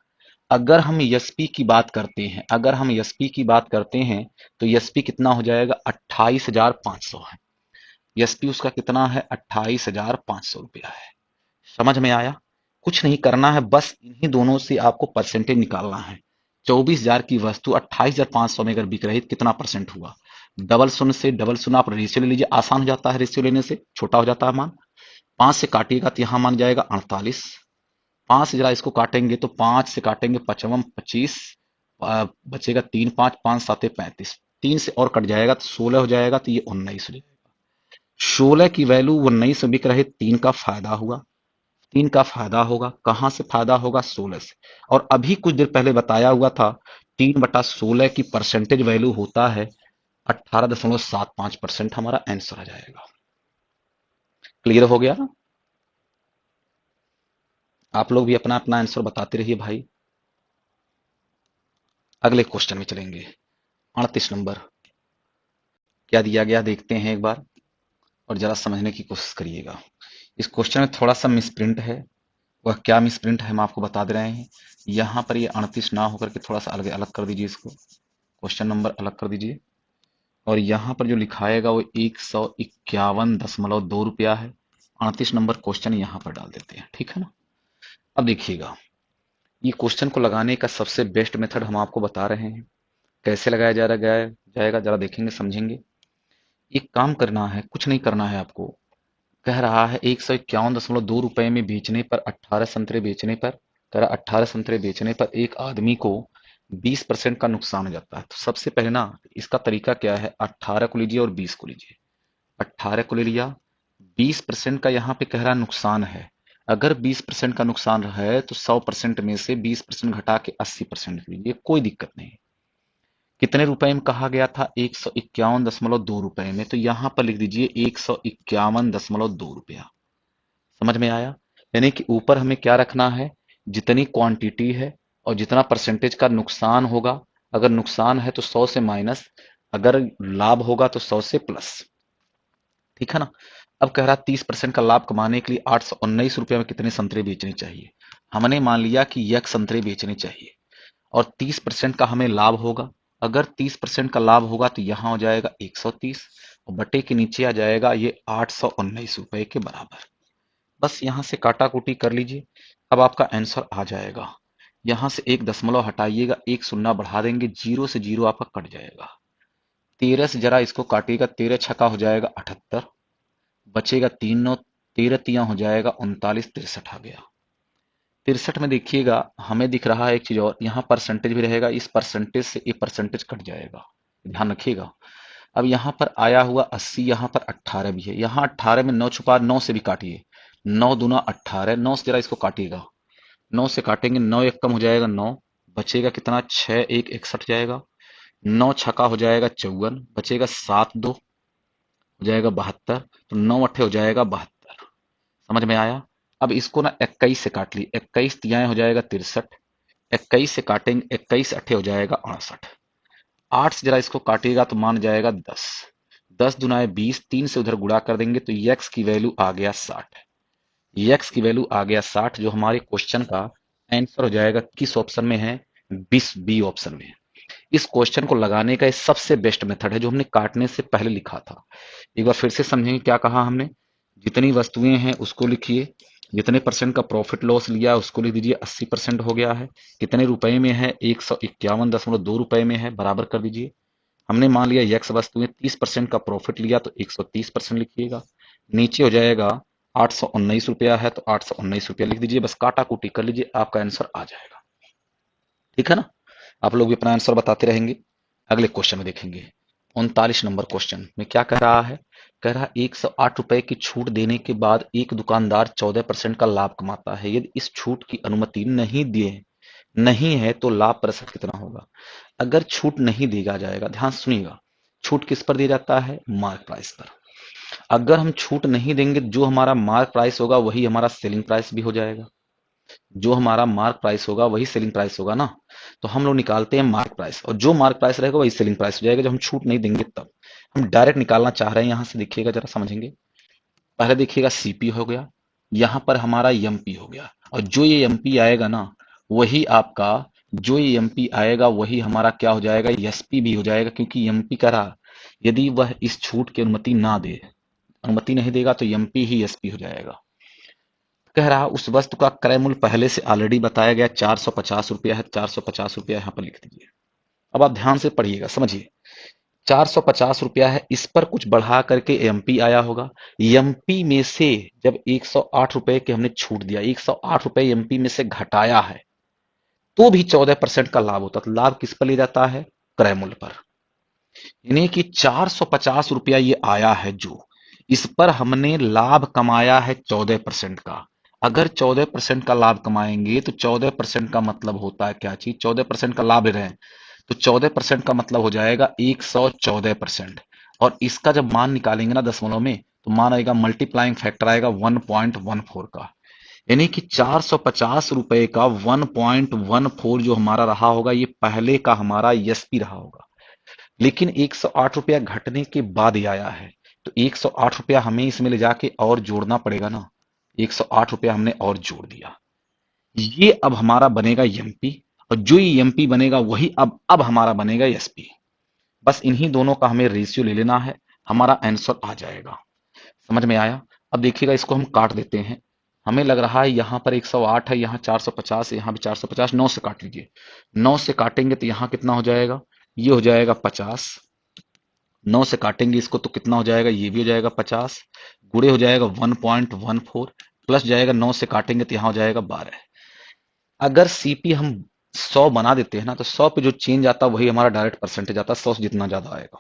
अगर हम एसपी की बात करते हैं, अगर हम एसपी की बात करते हैं तो एसपी कितना हो जाएगा? 28,500 है। एसपी उसका कितना है? 28,500 रुपया है। समझ में आया? कुछ नहीं करना है, बस इन्हीं दोनों से आपको परसेंटेज निकालना है। 24,000 की वस्तु 28,500 में अगर बिक रही तो कितना परसेंट हुआ? डबल शून्य से डबल शून्य आप रेशियो ले लीजिए, आसान हो जाता है, रेशियो लेने से छोटा हो जाता है मान। 5 से काटिएगा तो यहां मान जाएगा 48। 5 से जरा इसको काटेंगे तो 5 से काटेंगे 55 25, बचेगा 3 5 5 7 35, 3 से और कट जाएगा तो 16 हो जाएगा, तो ये 19 हो जाएगा। 16 की वैल्यू 19 में बिक रहे, 3 का फायदा हुआ। 3 का फायदा होगा, कहां से फायदा होगा? 16 से। और अभी कुछ देर पहले बताया हुआ था 3/16 की परसेंटेज वैल्यू होता है 18.75%। हमारा आंसर आ जाएगा। क्लियर हो गया? आप लोग भी अपना अपना आंसर बताते रहिए भाई। अगले क्वेश्चन में चलेंगे, 38 नंबर। क्या दिया गया देखते हैं एक बार, और जरा समझने की कोशिश करिएगा। इस क्वेश्चन में थोड़ा सा मिसप्रिंट है। वह क्या मिसप्रिंट है हम आपको बता दे रहे हैं। यहाँ पर ये 38 ना होकर के थोड़ा सा अलग अलग कर दीजिए, इसको क्वेश्चन नंबर अलग कर दीजिए। और यहाँ पर जो लिखाएगा वो 151.2 रुपया है। 38 नंबर क्वेश्चन यहाँ पर डाल देते हैं, ठीक है ना। अब देखिएगा, ये क्वेश्चन को लगाने का सबसे बेस्ट मेथड हम आपको बता रहे हैं। कैसे लगाया जा रहा जाएगा जरा देखेंगे, समझेंगे। एक काम करना है, कुछ नहीं करना है आपको। कह रहा है 151.2 रुपए में बेचने पर 18 संतरे बेचने पर, कह रहा 18 संतरे बेचने पर एक आदमी को 20% का नुकसान हो जाता है। तो सबसे पहले ना इसका तरीका क्या है, 18 को लीजिए और 20 को लीजिए। 18 को ले लिया, 20% का यहाँ पे कह रहा नुकसान है। अगर 20% का नुकसान है तो 100% में से 20% घटा के 80% लीजिए, कोई दिक्कत नहीं। कितने रुपए में कहा गया था? 151.2 रुपए में, तो यहां पर लिख दीजिए 151.2 रुपया। समझ में आया? यानी कि ऊपर हमें क्या रखना है, जितनी क्वांटिटी है और जितना परसेंटेज का नुकसान होगा। अगर नुकसान है तो 100 से माइनस, अगर लाभ होगा तो 100 से प्लस, ठीक है ना। अब कह रहा 30% का लाभ कमाने के लिए 819 रुपये में कितने संतरे बेचने चाहिए। हमने मान लिया कि यह संतरे बेचने चाहिए, और 30% का हमें लाभ होगा। अगर 30% का लाभ होगा तो यहां हो जाएगा 130, और बटे के नीचे आ जाएगा ये 819 रुपए के बराबर। बस यहां से काटा कुटी कर लीजिए, अब आपका आंसर आ जाएगा। यहां से एक दशमलव हटाइएगा, एक शून्य बढ़ा देंगे, जीरो से जीरो आपका कट जाएगा। 13 से जरा इसको काटिएगा, 13 छक्का हो जाएगा 78, बचेगा 3 9, 13 तिया हो जाएगा 39, 63 आ गया। 63 में देखिएगा हमें दिख रहा है एक चीज और, यहाँ परसेंटेज भी रहेगा, इस परसेंटेज से ये परसेंटेज कट जाएगा, ध्यान रखिएगा। अब यहाँ पर आया हुआ 80, यहाँ पर 18 भी है, यहाँ 18 में 9 छुपा, 9 से भी काटिए, 9 दूना 18, 9 से जरा इसको काटिएगा, 9 से काटेंगे, 9 एक कम हो जाएगा 9, बचेगा कितना, 6 एक 61 जाएगा, 9 छका हो जाएगा 54, बचेगा 7 दो हो जाएगा 72, तो 9 अट्ठे हो जाएगा 72। समझ में आया। अब इसको ना 21 से काट ली, 21 तियाएं हो जाएगा 63, 21 से काटेंगे, 21 अट्ठे हो जाएगा 68, 8 से जरा इसको काटिएगा तो मान जाएगा 10, 10 दुनाए 20, 3 से उधर गुणा कर देंगे तो यक्स की वैल्यू आ गया 60, यक्स की वैल्यू आ गया 60, जो हमारे क्वेश्चन का आंसर हो जाएगा। किस ऑप्शन में है, 20 बी ऑप्शन में है। इस क्वेश्चन को लगाने का ये सबसे बेस्ट मेथड है जो हमने काटने से पहले लिखा था। एक बार फिर से समझेंगे क्या कहा हमने, जितनी वस्तुएं हैं उसको लिखिए, जितने परसेंट का प्रॉफिट लॉस लिया उसको लिख दीजिए, 80% हो गया है, कितने रुपए में है, 151.2 रुपए में है, बराबर कर दीजिए। हमने मान लिया यक्स वस्तुएं 30% का प्रॉफिट लिया तो 130% लिखिएगा, नीचे हो जाएगा 819 रुपया है तो 819 रुपया लिख दीजिए, बस काटा कुटी कर लीजिए, आपका आंसर आ जाएगा। ठीक है ना, आप लोग भी अपना आंसर बताते रहेंगे। अगले क्वेश्चन में देखेंगे, 39 नंबर क्वेश्चन में क्या कह रहा है, कह रहा 108 रुपए की छूट देने के बाद एक दुकानदार 14% का लाभ कमाता है, यदि इस छूट की अनुमति नहीं है तो लाभ प्रतिशत कितना होगा। अगर छूट नहीं दिया जाएगा, ध्यान सुनिएगा, छूट किस पर दिया जाता है, मार्क प्राइस पर। अगर हम छूट नहीं देंगे, जो हमारा मार्क प्राइस होगा वही हमारा सेलिंग प्राइस भी हो जाएगा, जो हमारा मार्क प्राइस होगा वही सेलिंग प्राइस होगा ना। तो हम लोग निकालते हैं मार्क प्राइस, और जो मार्क प्राइस रहेगा वही सेलिंग प्राइस हो जाएगा, जब हम छूट नहीं देंगे तब। हम डायरेक्ट निकालना चाह रहे हैं, यहां से देखिएगा जरा समझेंगे। पहले देखिएगा सीपी हो गया, यहां पर हमारा एमपी हो गया, और जो ये एमपी आएगा ना वही आपका, जो ये एमपी आएगा वही हमारा क्या हो जाएगा, एसपी भी हो जाएगा, क्योंकि एमपी कह रहा यदि वह इस छूट की अनुमति ना दे, अनुमति नहीं देगा तो एमपी ही एसपी हो जाएगा। कह रहा उस वस्तु का क्रय मूल्य पहले से ऑलरेडी बताया गया 450 रुपया है, 450 रुपया यहां पर लिख दीजिए। अब आप ध्यान से पढ़िएगा, समझिए, 450 रुपया है, इस पर कुछ बढ़ा करके एमपी आया होगा, एमपी में से जब 108 रुपए के हमने छूट दिया, 108 रुपए एमपी में से घटाया है, तो भी 14% का लाभ होता, तो लाभ किस पर ले जाता है, क्रय मूल्य पर। यानी कि 450 रुपया ये आया है, जो इस पर हमने लाभ कमाया है 14% का। अगर 14% का लाभ कमाएंगे तो 14% का मतलब होता है क्या चीज, 14% का लाभ ले रहे हैं तो 14% का मतलब हो जाएगा 114%। और इसका जब मान निकालेंगे ना दशमलव में, तो मान आएगा, मल्टीप्लाइंग फैक्टर आएगा 1.14 का। यानी कि 450 रुपए का 1.14 जो हमारा रहा होगा, ये पहले का हमारा एसपी रहा होगा। लेकिन 108 रुपया घटने के बाद ही आया है, तो 108 रुपया हमें इसमें ले जाके और जोड़ना पड़ेगा ना, 108 रुपया हमने और जोड़ दिया, ये अब हमारा बनेगा एमपी, और जो ये एमपी बनेगा वही अब हमारा बनेगा एसपी। बस इन्हीं दोनों का हमें रेशियो ले लेना है, हमारा आंसर आ जाएगा। समझ में आया। अब देखिएगा, इसको हम काट देते हैं, हमें लग रहा है यहाँ पर 108 है, यहाँ 450, यहाँ भी 450, 9 से काट लीजिए, 9 से काटेंगे तो यहाँ कितना हो जाएगा, ये हो जाएगा 50, 9 से काटेंगे इसको तो कितना हो जाएगा, ये भी हो जाएगा 50, गुणे हो जाएगा 1.14, प्लस जाएगा 9 से काटेंगे तो यहाँ हो जाएगा 12। अगर सीपी हम 100 बना देते हैं ना, तो 100 पे जो चेंज आता है वही हमारा डायरेक्ट परसेंटेज आता है, 100 से जितना ज्यादा आएगा।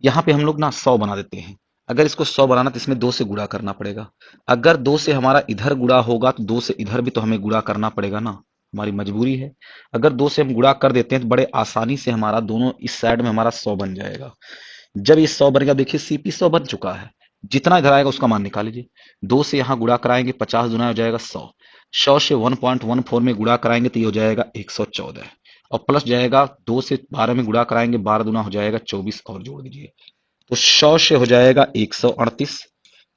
यहाँ पे हम लोग ना 100 बना देते हैं, अगर इसको 100 बनाना तो इसमें 2 से गुणा करना पड़ेगा, अगर 2 से हमारा इधर गुणा होगा तो 2 से इधर भी तो हमें गुणा करना पड़ेगा ना, हमारी मजबूरी है। अगर 2 से हम गुणा कर देते हैं तो बड़े आसानी से हमारा दोनों इस साइड में हमारा 100 बन जाएगा। जब ये 100 बनेगा, देखिए सीपी 100 बन चुका है, जितना इधर आएगा उसका मान निकाल लीजिए, 2 से यहाँ गुणा कराएंगे, 50 दुना हो जाएगा 100, 100 से 1.14 में गुणा कराएंगे तो ये हो जाएगा 114, और प्लस जाएगा 2 से 12 में गुणा कराएंगे, 12 दुना हो जाएगा 24, और जोड़ दीजिए तो 100 से हो जाएगा 138।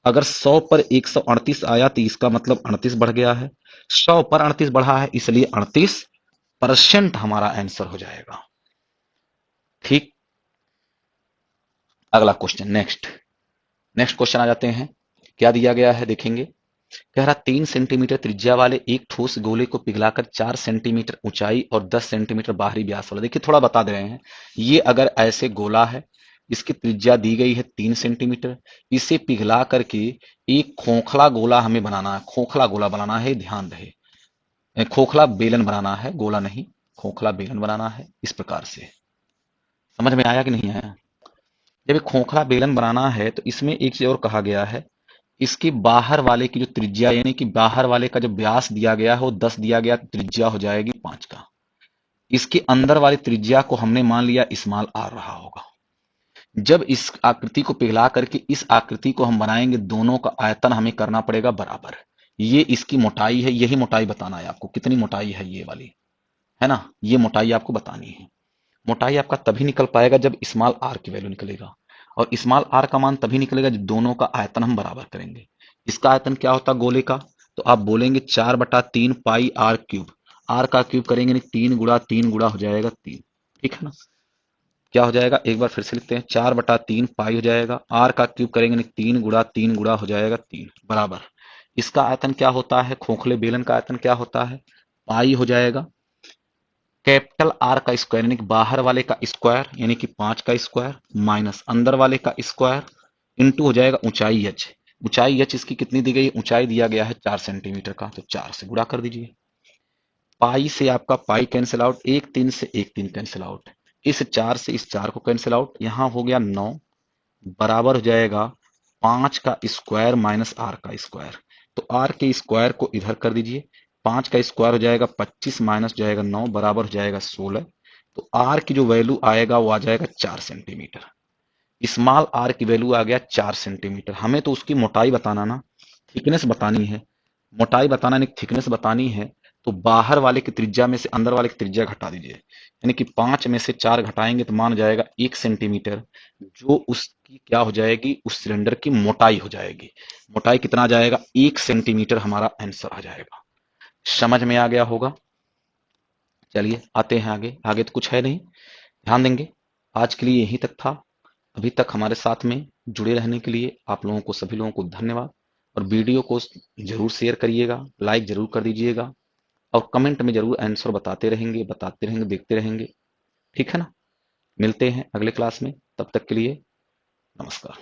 अगर 100 पर 138 आया तो इसका मतलब 38 बढ़ गया है, 100 पर 38 बढ़ा है, इसलिए 38% हमारा आंसर हो जाएगा। ठीक, अगला क्वेश्चन, नेक्स्ट नेक्स्ट क्वेश्चन आ जाते हैं, क्या दिया गया है देखेंगे। कह रहा 3 सेंटीमीटर त्रिज्या वाले एक ठोस गोले को पिघलाकर 4 सेंटीमीटर ऊंचाई और 10 सेंटीमीटर बाहरी व्यास वाला, देखिए थोड़ा बता दे रहे हैं, ये अगर ऐसे गोला है, इसकी त्रिज्या दी गई है 3 सेंटीमीटर, इसे पिघला करके एक खोखला गोला हमें बनाना है, खोखला गोला बनाना है, ध्यान रहे, खोखला बेलन बनाना है, गोला नहीं, खोखला बेलन बनाना है इस प्रकार से। समझ में आया कि नहीं आया? जब ये खोखला बेलन बनाना है तो इसमें एक चीज और कहा गया है, इसके बाहर वाले की जो त्रिज्या यानी कि बाहर वाले का जो व्यास दिया गया है वो 10 दिया गया, त्रिज्या हो जाएगी 5 का। इसके अंदर वाली त्रिज्या को हमने मान लिया स्मॉल आर रहा होगा। जब इस आकृति को पिघला करके इस आकृति को हम बनाएंगे, दोनों का आयतन हमें करना पड़ेगा बराबर। ये इसकी मोटाई है, यही मोटाई बताना है आपको, कितनी मोटाई है ये वाली, है ना, ये मोटाई आपको बतानी है। मोटाई आपका तभी निकल पाएगा जब स्मॉल आर की वैल्यू निकलेगा, और स्मॉल आर का मान तभी निकलेगा जब दोनों का आयतन हम बराबर करेंगे। इसका आयतन क्या होता है गोले का, तो आप बोलेंगे 4/3 पाई आर क्यूब। आर का क्यूब करेंगे नहीं, 3 गुणा हो जाएगा 3। ठीक है ना, क्या हो जाएगा, एक बार फिर से लिखते हैं, 4/3 पाई हो जाएगा, आर का क्यूब करेंगे नहीं, 3 गुणा हो जाएगा 3 बराबर। इसका आयतन क्या होता है, खोखले बेलन का आयतन क्या होता है, पाई हो जाएगा कैपिटल आर का स्क्वायर यानी कि बाहर वाले का स्क्वायर यानी कि 5 का स्क्वायर माइनस अंदर वाले का स्क्वायर इंटू हो जाएगा ऊंचाई एच। ऊंचाई एच इसकी कितनी दी गई, ऊंचाई दिया गया है 4 सेंटीमीटर का, तो 4 से गुणा कर दीजिए। पाई से आपका पाई कैंसिल आउट, 1 3 से 1 3 कैंसिल आउट, इस 4 से इस 4 को कैंसिल आउट, यहां हो गया 9 बराबर हो जाएगा 5 का स्क्वायर माइनस आर का स्क्वायर। तो आर के स्क्वायर को इधर कर दीजिए, 5 का स्क्वायर हो जाएगा 25 माइनस जाएगा 9 बराबर हो जाएगा 16। तो आर की जो वैल्यू आएगा वो आ जाएगा 4 सेंटीमीटर। स्मॉल आर की वैल्यू आ गया 4 सेंटीमीटर। हमें तो उसकी मोटाई बताना ना, थिकनेस बतानी है, मोटाई बताना नहीं थिकनेस बतानी है। तो बाहर वाले की त्रिज्या में से अंदर वाले की त्रिज्या घटा दीजिए, यानी कि 5 में से 4 घटाएंगे तो मान जाएगा 1 सेंटीमीटर, जो उसकी क्या हो जाएगी, उस सिलेंडर की मोटाई हो जाएगी। मोटाई कितना आ जाएगा, 1 सेंटीमीटर हमारा आंसर आ जाएगा। समझ में आ गया होगा। चलिए आते हैं आगे, आगे तो कुछ है नहीं, ध्यान देंगे। आज के लिए यहीं तक था। अभी तक हमारे साथ में जुड़े रहने के लिए आप लोगों को, सभी लोगों को धन्यवाद। और वीडियो को जरूर शेयर करिएगा, लाइक जरूर कर दीजिएगा, और कमेंट में जरूर आंसर बताते रहेंगे, देखते रहेंगे। ठीक है ना, मिलते हैं अगले क्लास में, तब तक के लिए नमस्कार।